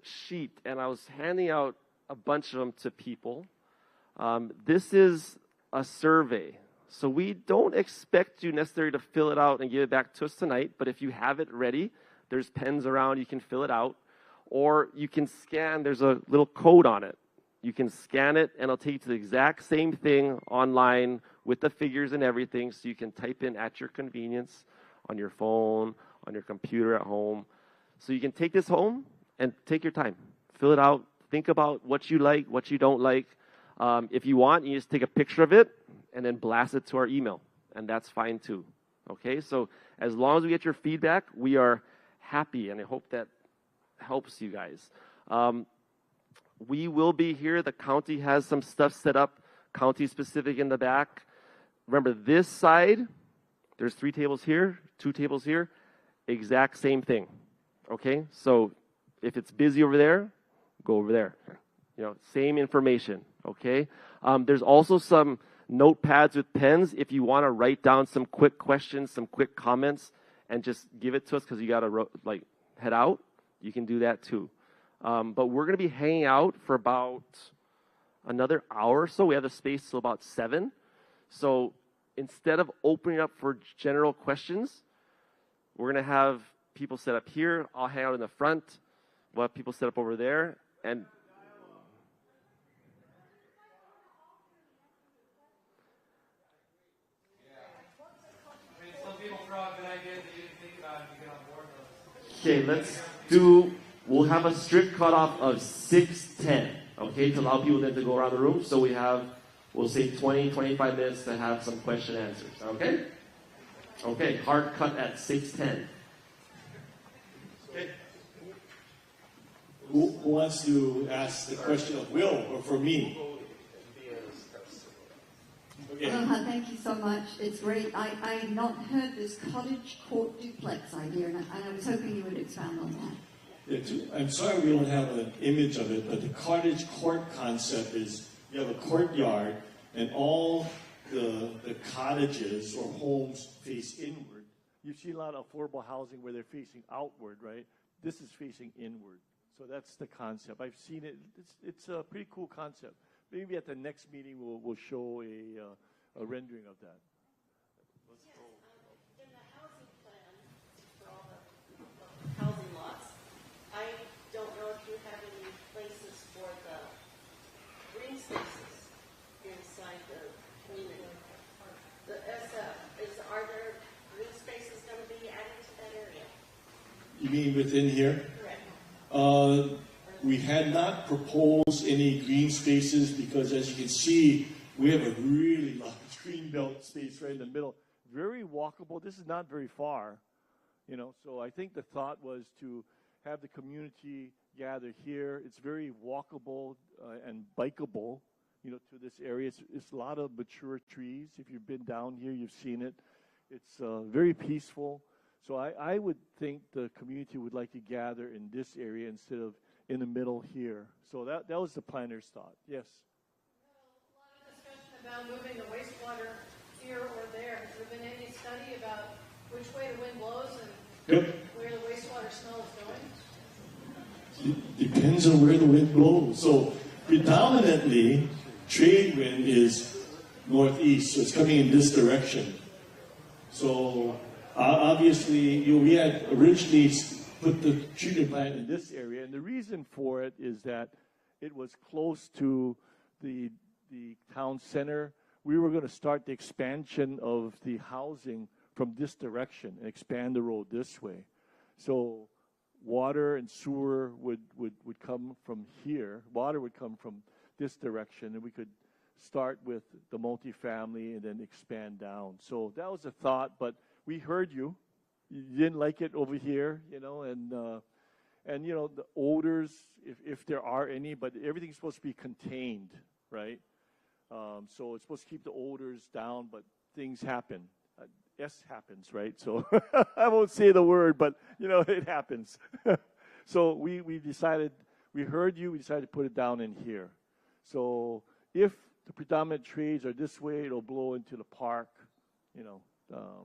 sheet, and I was handing out a bunch of them to people. This is a survey. So we don't expect you necessarily to fill it out and give it back to us tonight, but if you have it ready, there's pens around, you can fill it out. Or you can scan, there's a little code on it. You can scan it, and it'll take you to the exact same thing online with the figures and everything, so you can type in at your convenience on your phone, on your computer at home. So you can take this home and take your time. Fill it out. Think about what you like, what you don't like. If you want, you just take a picture of it and then blast it to our email, and that's fine too. Okay, so as long as we get your feedback, we are happy, and I hope that helps you guys. We will be here. The county has some stuff set up, county specific in the back. Remember this side, there's 3 tables here, 2 tables here, exact same thing. Okay, so if it's busy over there, go over there. You know, same information. Okay, there's also some notepads with pens if you want to write down some quick questions, some quick comments, and just give it to us because you got to like head out. You can do that too. But we're going to be hanging out for about another hour or so. We have the space till about 7. So instead of opening up for general questions, we're going to have people set up here. I'll hang out in the front. We'll have people set up over there. And okay, we'll have a strict cutoff of 6:10, okay, to allow people then to go around the room. So we'll say 20, 25 minutes to have some question and answers, okay? Okay, hard cut at 6:10. Okay. Who wants to ask the question of Will or for me? Okay. Thank you so much. It's great. I had not heard this cottage court duplex idea, and I was hoping you would expound on that. I'm sorry we don't have an image of it, but the cottage court concept is you have a courtyard and all the cottages or homes face inward. You see a lot of affordable housing where they're facing outward, right? This is facing inward. So that's the concept. I've seen it. It's a pretty cool concept. Maybe at the next meeting we'll show a rendering of that. In the housing plan for all the housing lots, I don't know if you have any places for the green spaces inside the community. The SF, are You mean within here? We had not proposed any green spaces because, as you can see, we have a really large green belt space right in the middle. Very walkable. This is not very far, you know. So I think the thought was to have the community gather here. It's very walkable and bikeable, you know, to this area. It's a lot of mature trees. If you've been down here, you've seen it. It's very peaceful. So I would think the community would like to gather in this area instead of in the middle here. So that was the planner's thought. Yes? A lot of discussion about moving the wastewater here or there. Has there been any study about which way the wind blows and where the wastewater smell is going? It depends on where the wind blows. So predominantly, trade wind is northeast, so it's coming in this direction. So obviously, we had originally put the treatment plant in this area, and the reason for it is that it was close to the town center. We were going to start the expansion of the housing from this direction and expand the road this way. So water and sewer would come from here. Water would come from this direction, and we could start with the multifamily and then expand down. So that was a thought, but we heard you. You didn't like it over here, you know, and you know, the odors, if there are any, but everything's supposed to be contained, right? So it's supposed to keep the odors down, but things happen. S happens, right? So I won't say the word, but you know, it happens. So we decided, we heard you, we decided to put it down in here. So if the predominant trades are this way, it'll blow into the park, you know.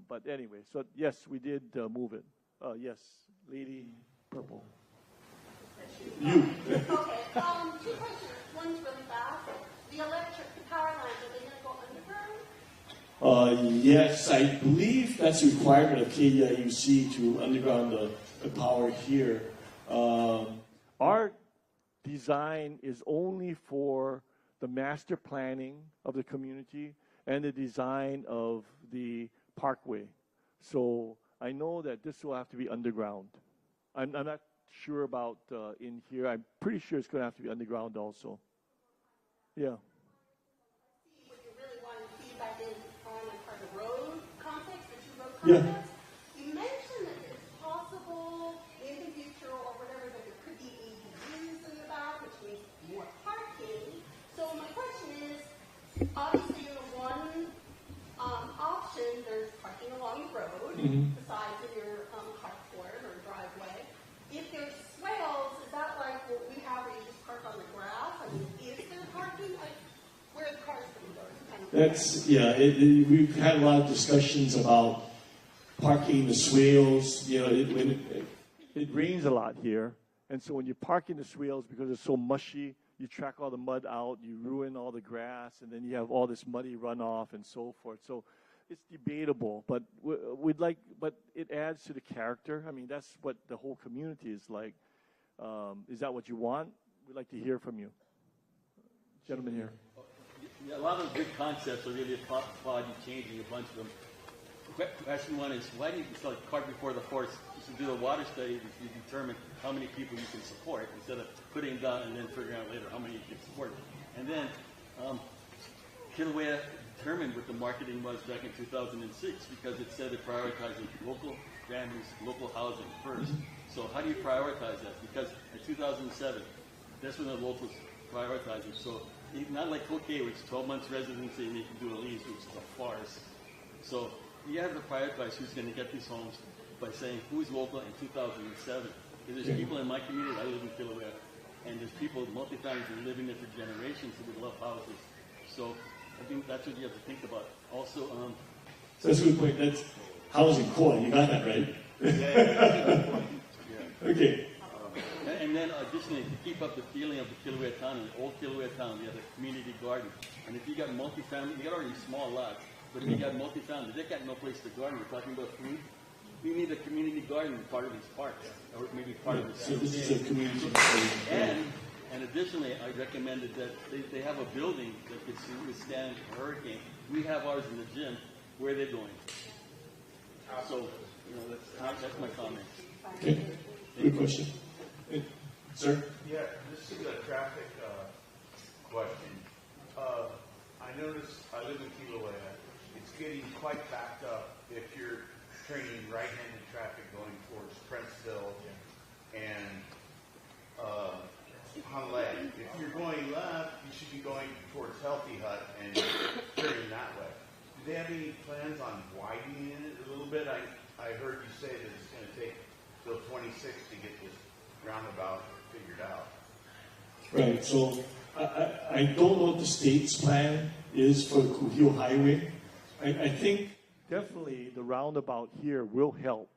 But anyway, so yes, we did move it. Yes, lady purple. You. Okay, 2 questions. One's really fast. The electric power lines, are they going to go underground? Yes, I believe that's a requirement of KDIUC to underground the power here. Our design is only for the master planning of the community and the design of the parkway. So I know that this will have to be underground. I'm not sure about in here. I'm pretty sure it's going to have to be underground also. Yeah. What you really want to feedback in on the road context, the 2 road Yeah. context. You mentioned that it's possible in the future or whatever that there could be ADUs in the back, which means more parking. So my question is, obviously in the one option, there's parking along the road, besides in your carport or driveway. If there's swales, is that like what we have where you just park on the grass? I mean, is there parking? Like, where are the cars going to go? That's, yeah, we've had a lot of discussions about parking the swales. You know, it rains a lot here. And so when you park in the swales, because it's so mushy, you track all the mud out, you ruin all the grass, and then you have all this muddy runoff and so forth. So it's debatable, but but it adds to the character. I mean, that's what the whole community is like. Is that what you want? We'd like to hear from you. Gentleman here. Yeah, a lot of the good concepts are really applaud you changing a bunch of them. Question one is, why do you, it's like cart before the horse, you should do a water study to determine how many people you can support instead of putting it down and then figuring out later how many you can support. And then Kilauea determined what the marketing was back in 2006 because it said it prioritizes local families, local housing first. So how do you prioritize that? Because in 2007, that's when the locals prioritized it. So not like Kaua'i, which is 12 months residency and you can do a lease, which is a farce. So you have to prioritize who's going to get these homes by saying who's local in 2007. Because there's people in my community, I live in Kilauea, and there's people, multi-families, who live in there for generations who would love houses. So I think that's what you have to think about. Also, that's a good point. That's housing core. You got that right. Yeah. Okay. And then additionally, to keep up the feeling of the Kilauea Town, in the old Kilauea Town, we have a community garden. And if you got multi-family, you got already small lots, but if you got multi-family, they got no place to garden. We're talking about food. We need a community garden in part of these parks, or maybe part of the So this is a community garden. And additionally, I recommended that they have a building that could withstand a hurricane. We have ours in the gym. Where are they going? So, you know, that's my comment. Okay. Good question. Sir? Yeah, this is a traffic question. I noticed, I live in Kilauea, it's getting quite backed up if you're training right-handed traffic going towards Prentsville and Honolulu. If you're going left, you should be going towards Healthy Hut and turning that way. Do they have any plans on widening it a little bit? I heard you say that it's going to take till 26 to get this roundabout figured out. Right, so I don't know what the state's plan is for the Kuhio Highway. I think Definitely the roundabout here will help.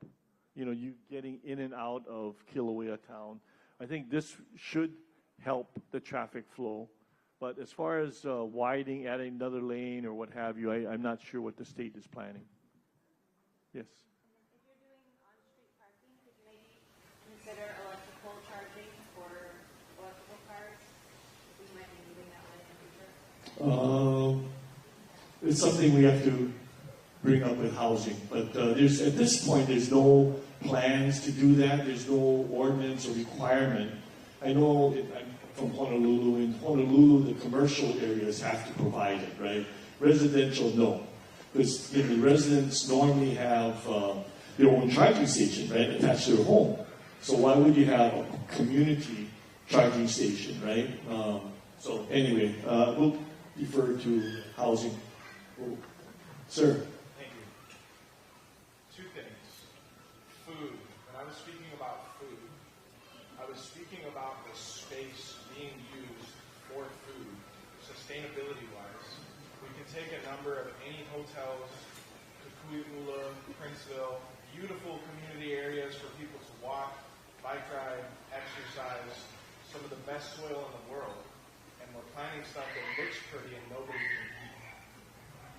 You know, you getting in and out of Kilauea Town. I think this should help the traffic flow. But as far as widening, adding another lane or what have you, I'm not sure what the state is planning. Yes. If you're doing on-street parking, could you maybe consider electrical charging for electrical cars? We might be moving that way in the future. It's something we have to bring up with housing. But there's at this point, there's no plans to do that. There's no ordinance or requirement. I know I'm from Honolulu. In Honolulu, the commercial areas have to provide it, right? Residential, no. Because the residents normally have their own charging station, right, attached to their home. So why would you have a community charging station, right? So anyway, we'll defer to housing. Oh, sir. Thank you. Two things. Food. When I was speaking about food, I was speaking about the space being used for food, sustainability-wise. We can take a number of any hotels, Kaua'i, Princeville, beautiful community areas for people to walk, bike ride, exercise, some of the best soil in the world, and we're planting stuff that looks pretty and nobody can eat.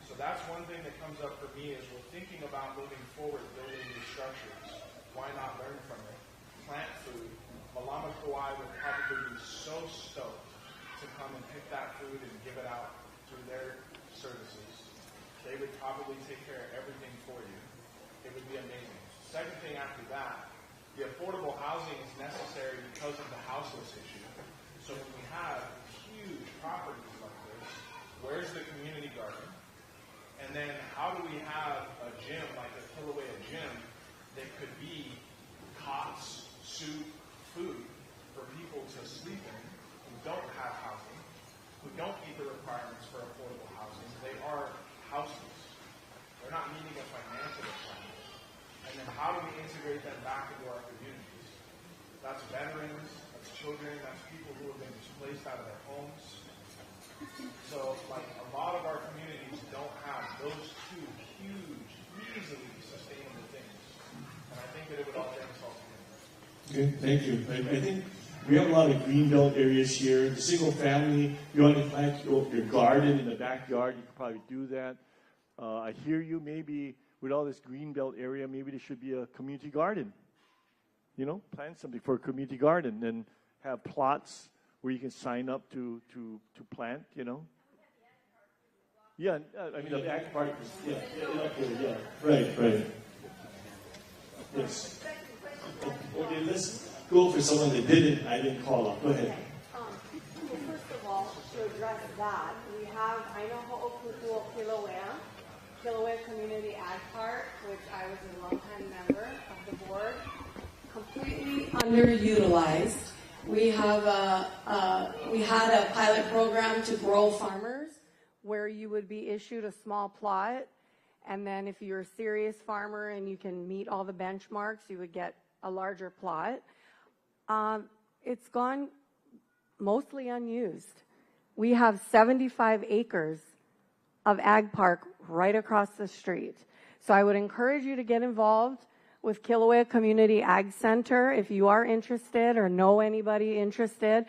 So that's one thing that comes up for me is we're thinking about moving forward, building these structures. Why not learn from it? Plant food. Malama Kaua'i would probably be so stoked to come and pick that food and give it out through their services. They would probably take care of everything for you. It would be amazing. Second thing after that, the affordable housing is necessary because of the houseless issue. So when we have huge properties like this, where's the community garden? And then how do we have a gym like a Kilauea gym that could be cots, soup, food for people to sleep in who don't have housing, who don't meet the requirements for affordable housing? They are houseless. They're not meeting a financial requirement. And then how do we integrate them back into our communities? That's veterans, that's children, that's people who have been displaced out of their homes. So, like, a lot of our communities don't have those two huge, easily sustainable things. And I think that it would all bring us all together. Okay, thank you. I think we have a lot of greenbelt areas here. The single family, you want to plant your garden in the backyard, you could probably do that. I hear you, maybe with all this greenbelt area, maybe there should be a community garden. You know, plant something for a community garden and have plots where you can sign up to plant, you know. Yeah, I mean, the ag park is, yeah, right. Yes. Okay, let's go for someone that didn't, I didn't call up. Go ahead. Well, first of all, to address that, we have, I know Ho'oku'u Kilauea Community Ag Park, which I was a longtime member of the board, completely underutilized. We had a pilot program to grow farmers where you would be issued a small plot, and then if you're a serious farmer and you can meet all the benchmarks, you would get a larger plot. It's gone mostly unused. We have 75 acres of ag park right across the street. So I would encourage you to get involved with Kilauea Community Ag Center if you are interested or know anybody interested.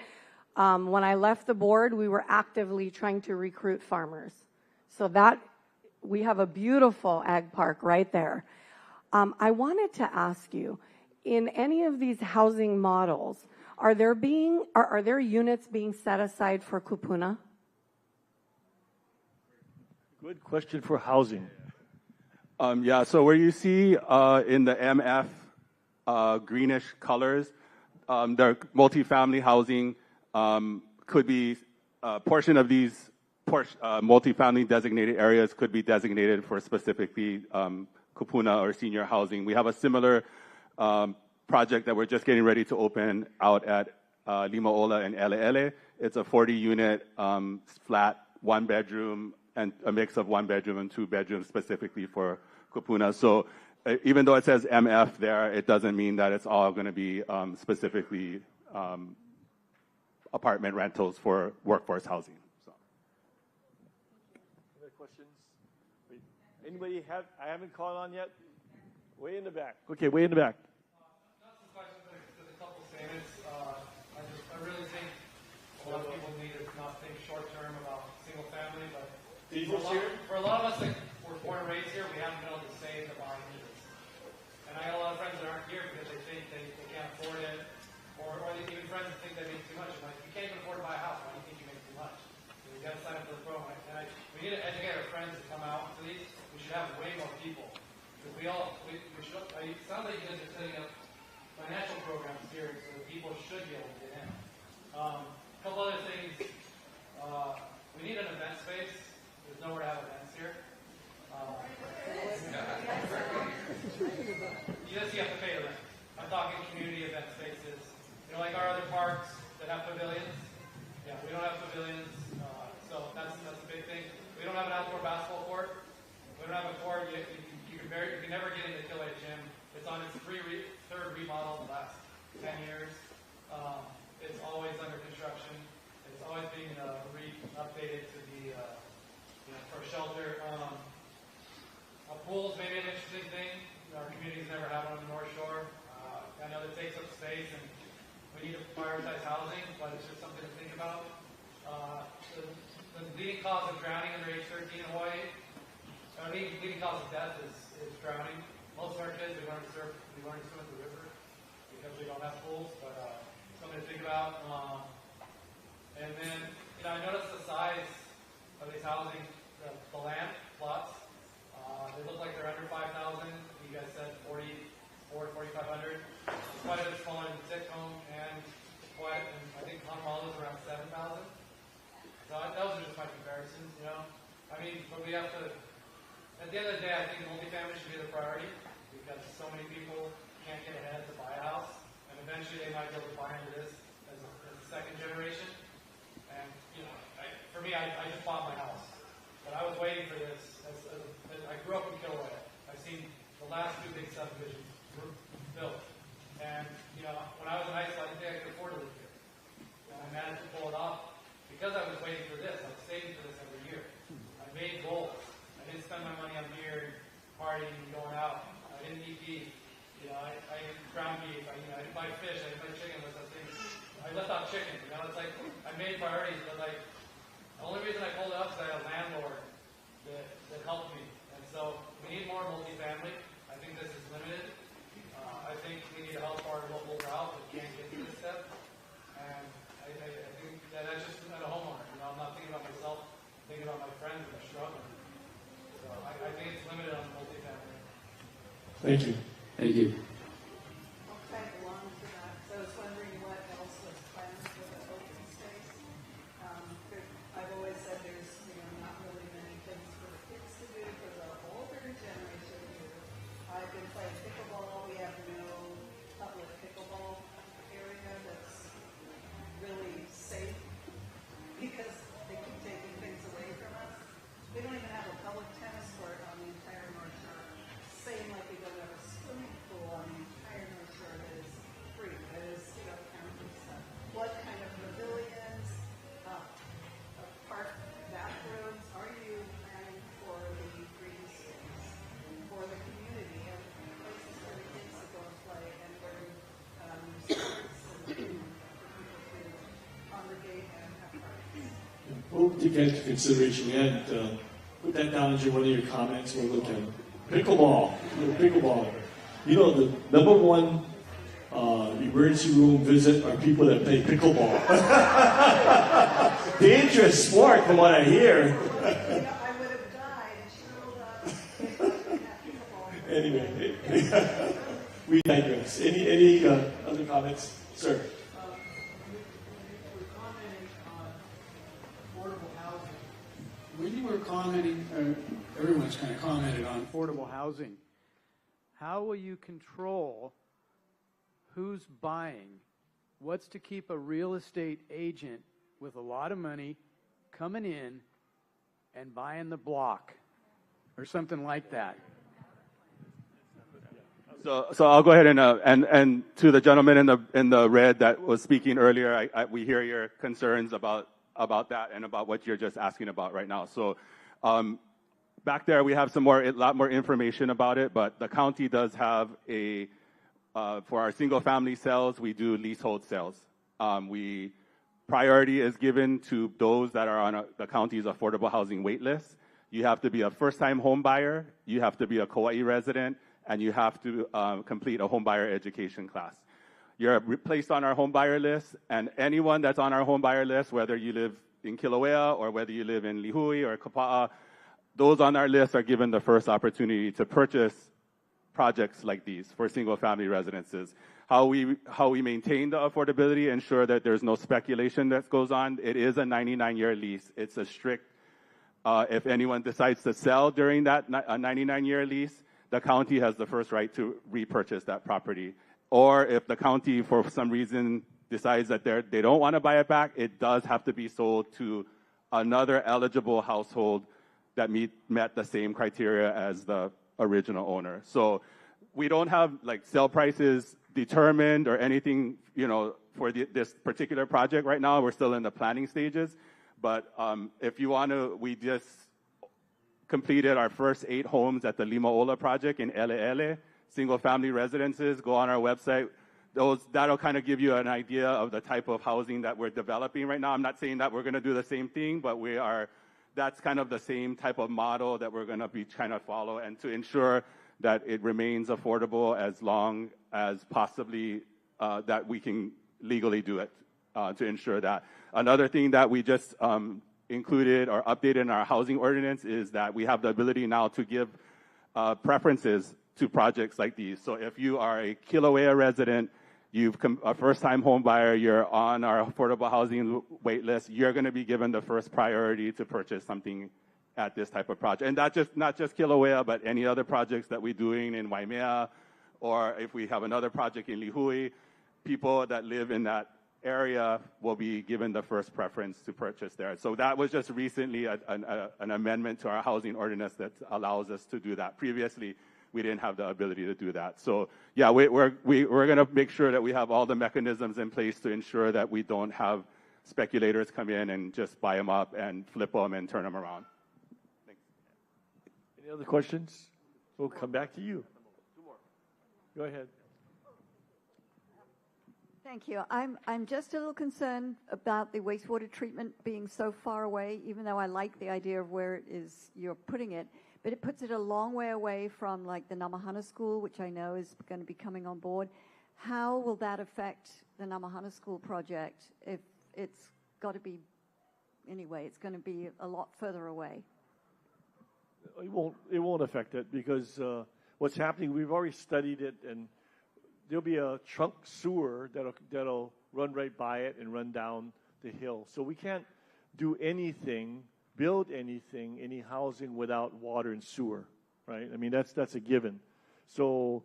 When I left the board, we were actively trying to recruit farmers. So that we have a beautiful ag park right there. I wanted to ask you, in any of these housing models, are there units being set aside for kupuna? Good question for housing. Yeah, so where you see in the MF greenish colors. Their multifamily housing could be a portion of these multifamily designated areas could be designated for specifically kupuna or senior housing. We have a similar project that we're just getting ready to open out at Limaola and Eleele. It's a 40-unit flat, 1-bedroom, and a mix of 1-bedroom and 2-bedroom specifically for kupuna. So even though it says MF there, it doesn't mean that it's all going to be specifically apartment rentals for workforce housing. So. Other questions? Wait, anybody have? I haven't called on yet. Way in the back. Okay, way in the back. Not some questions, but a couple statements. I really think a lot of people need to not think short term about single family, but for a lot of us that were born and raised here, we haven't been able to save to buy into this. And I got a lot of friends that aren't here because they think they can't afford it, or even friends that think they make too much. I'm like, you can't even afford to buy a house. Why do you think you make too much? You got to sign up for the program. And we need to educate our friends to come out to these. We should have way more people. Because we should, it sounds like you guys are setting up financial programs here so that people should be able to get in. A couple other things. We need an event space. There's nowhere to have events here. You have to pay the rent. I'm talking community event spaces. You know, like our other parks that have pavilions. Yeah, we don't have pavilions, so that's a big thing. We don't have an outdoor basketball court. We don't have a court. You can never get into Kilauea Gym. It's on its third remodel in the last 10 years. It's always under construction. It's always being updated to be for a shelter. Pools may be an interesting thing. Our community's never had one on the North Shore. I know that takes up space, and we need to prioritize housing, but it's just something to think about. The leading cause of drowning under age 13 in Hawaii, leading cause of death is drowning. Most of our kids, we learn to swim in the river because we don't have pools, but something to think about. And then, I noticed the size of these housing, the land plots. They look like they're under 5,000. You guys said 4,500. It's quite a bit smaller than Tacoma, and I think Honolulu is around 7,000. So those are just my comparisons, I mean, but we have to, at the end of the day, I think multifamily should be the priority because so many people can't get ahead to buy a house, and eventually they might be able to buy into this as a second generation. And, for me, I just bought my house. But I was waiting for this. I grew up in Kilauea. I've seen the last 2 big subdivisions built. And, when I was in high school, I didn't think I could afford to live here. And I managed to pull it off because I was waiting for this. I was saving for this every year. I made goals. I didn't spend my money on beer, partying, and going out. I didn't eat beef. I ate ground beef. I didn't buy fish. I didn't buy chicken. Those things. I left out chicken. It's like I made priorities, but the only reason I pulled it up is I had a landlord that helped me. And so we need more multifamily. I think this is limited. I think we need to help our locals out that can't get to this step. And I think that's just at a homeowner. I'm not thinking about myself. I'm thinking about my friends that are struggling. So I think it's limited on multifamily. Thank you. Thank you. I'll tag along to that. So I was wondering what else was planned for the open space. I've always said there's not really many things for the kids to do, for the older generation to do. I've been playing pickleball. We have no public pickleball area that's really safe because they keep taking things away from us. We don't even have a public tennis court on the entire North Shore. Same like we don't have a swimming pool on the entire North Shore that is free. That is, county stuff. What kind of pavilions, park bathrooms are you planning for the green space, for the community, and places for the kids to go and play, and where sports and for people to congregate and have parties? We'll take that into consideration and put that down as one of your comments. We'll look at pickleball. Pickleball. The number one emergency room visit are people that play pickleball. Dangerous sport, from what I hear. I would have died and she rolled up and pickleball. Anyway. we digress. Any other comments, sir? When you were commenting, everyone's kind of commented on affordable housing. How will you control who's buying? What's to keep a real estate agent with a lot of money coming in and buying the block or something like that? So I'll go ahead and to the gentleman in the red that was speaking earlier, we hear your concerns about that and about what you're just asking about right now. So back there we have a lot more information about it, but the county does have for our single family sales, we do leasehold sales. Priority is given to those that are on the county's affordable housing wait list. You have to be a first-time home buyer, you have to be a Kaua'i resident, and you have to complete a home buyer education class. You're placed on our home buyer list, and anyone that's on our home buyer list, whether you live in Kilauea or whether you live in Lihui or Kaua'i, those on our list are given the first opportunity to purchase projects like these for single-family residences. How we maintain the affordability, ensure that there's no speculation that goes on. It is a 99-year lease. It's a strict, if anyone decides to sell during that 99-year lease, the county has the first right to repurchase that property. Or if the county, for some reason, decides that they don't want to buy it back, it does have to be sold to another eligible household that met the same criteria as the original owner. So we don't have like sale prices determined or anything, for this particular project right now. We're still in the planning stages. But if you want to, we just completed our first 8 homes at the Limaola project in Ele'ele, single-family residences. Go on our website. That'll kind of give you an idea of the type of housing that we're developing right now. I'm not saying that we're going to do the same thing, but that's kind of the same type of model that we're going to be trying to follow, and to ensure that it remains affordable as long as possibly that we can legally do it, to ensure that. Another thing that we just included or updated in our housing ordinance is that we have the ability now to give preferences to projects like these. So if you are a Kilauea resident, a first-time home buyer, you're on our affordable housing wait list, you're going to be given the first priority to purchase something at this type of project. And not just Kilauea, but any other projects that we're doing in Waimea, or if we have another project in Lihui, people that live in that area will be given the first preference to purchase there. So that was just recently an amendment to our housing ordinance that allows us to do that. Previously, we didn't have the ability to do that. So yeah, we're going to make sure that we have all the mechanisms in place to ensure that we don't have speculators come in and just buy them up and flip them and turn them around. Thanks. Any other questions? We'll come back to you. Go ahead. Thank you. I'm just a little concerned about the wastewater treatment being so far away, even though I like the idea of where it is you're putting it. But it puts it a long way away from like the Namahana school, which I know is going to be coming on board. How will that affect the Namahana school project if it's got to be, anyway, it's going to be a lot further away? It won't affect it because what's happening, we've already studied it, and there'll be a trunk sewer that'll run right by it and run down the hill. So we can't do anything, build anything, any housing without water and sewer, right? I mean, that's a given. So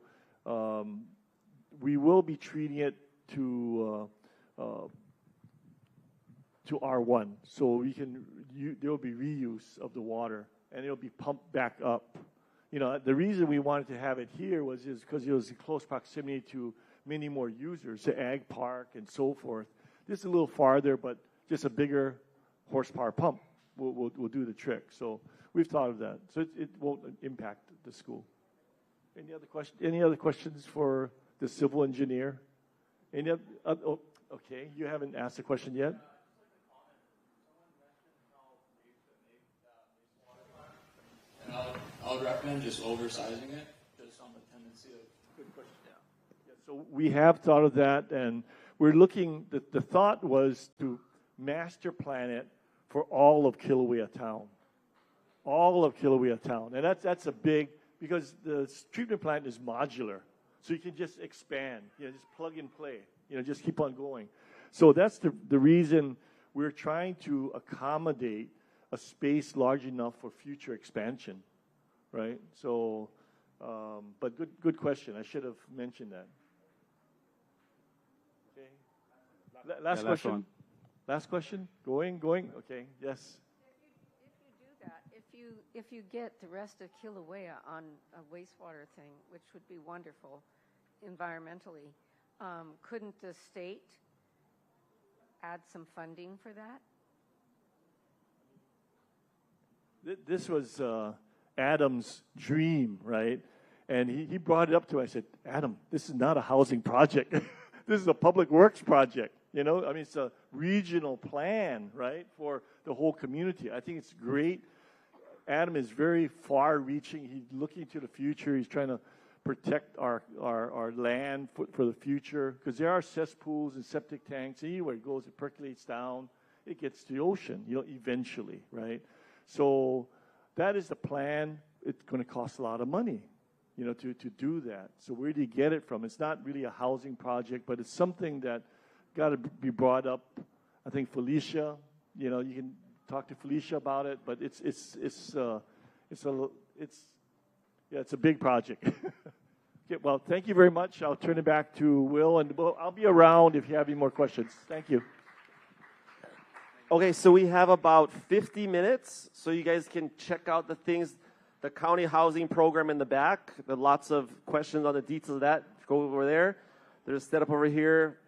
we will be treating it to R1. So there will be reuse of the water, and it'll be pumped back up. The reason we wanted to have it here was because it was in close proximity to many more users, the ag park and so forth. Just a little farther, but just a bigger horsepower pump will do the trick. So we've thought of that. So it won't impact the school. Any other questions for the civil engineer? Okay, you haven't asked a question yet? I would recommend just oversizing it, just on the tendency of. Good question. Yeah. So we have thought of that, and we're looking. The thought was to master plan it for all of Kilauea Town, and that's a big, because the treatment plant is modular. So you can just expand, just plug and play, just keep on going. So that's the reason we're trying to accommodate a space large enough for future expansion, right? So, but good question. I should have mentioned that. Okay. Last question. one. Last question. Going. Okay. Yes. If you get the rest of Kilauea on a wastewater thing, which would be wonderful environmentally, couldn't the state add some funding for that? This was Adam's dream, right? And he brought it up to me. I said, Adam, this is not a housing project. This is a public works project. It's a regional plan, right, for the whole community. I think it's great. Adam is very far-reaching. He's looking to the future. He's trying to protect our land for the future, because there are cesspools and septic tanks. Anywhere it goes, it percolates down. It gets to the ocean, eventually, right? So that is the plan. It's going to cost a lot of money, to do that. So where do you get it from? It's not really a housing project, but it's something that got to be brought up. I think Felicia, you can talk to Felicia about it, but it's a big project. Okay, well, thank you very much. I'll turn it back to Will, and I'll be around if you have any more questions. Thank you. Okay, so we have about 50 minutes, so you guys can check out the things, the county housing program in the back. There are lots of questions on the details of that. Go over there. There's a setup over here.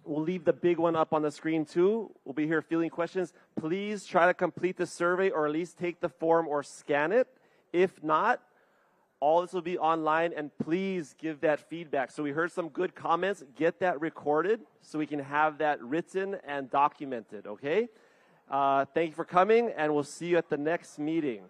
We'll leave the big one up on the screen too. We'll be here fielding questions. Please try to complete the survey, or at least take the form or scan it. If not, all this will be online, and please give that feedback. So we heard some good comments. Get that recorded so we can have that written and documented, okay? Thank you for coming, and we'll see you at the next meeting.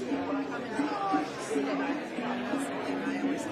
When I come in, I see that I always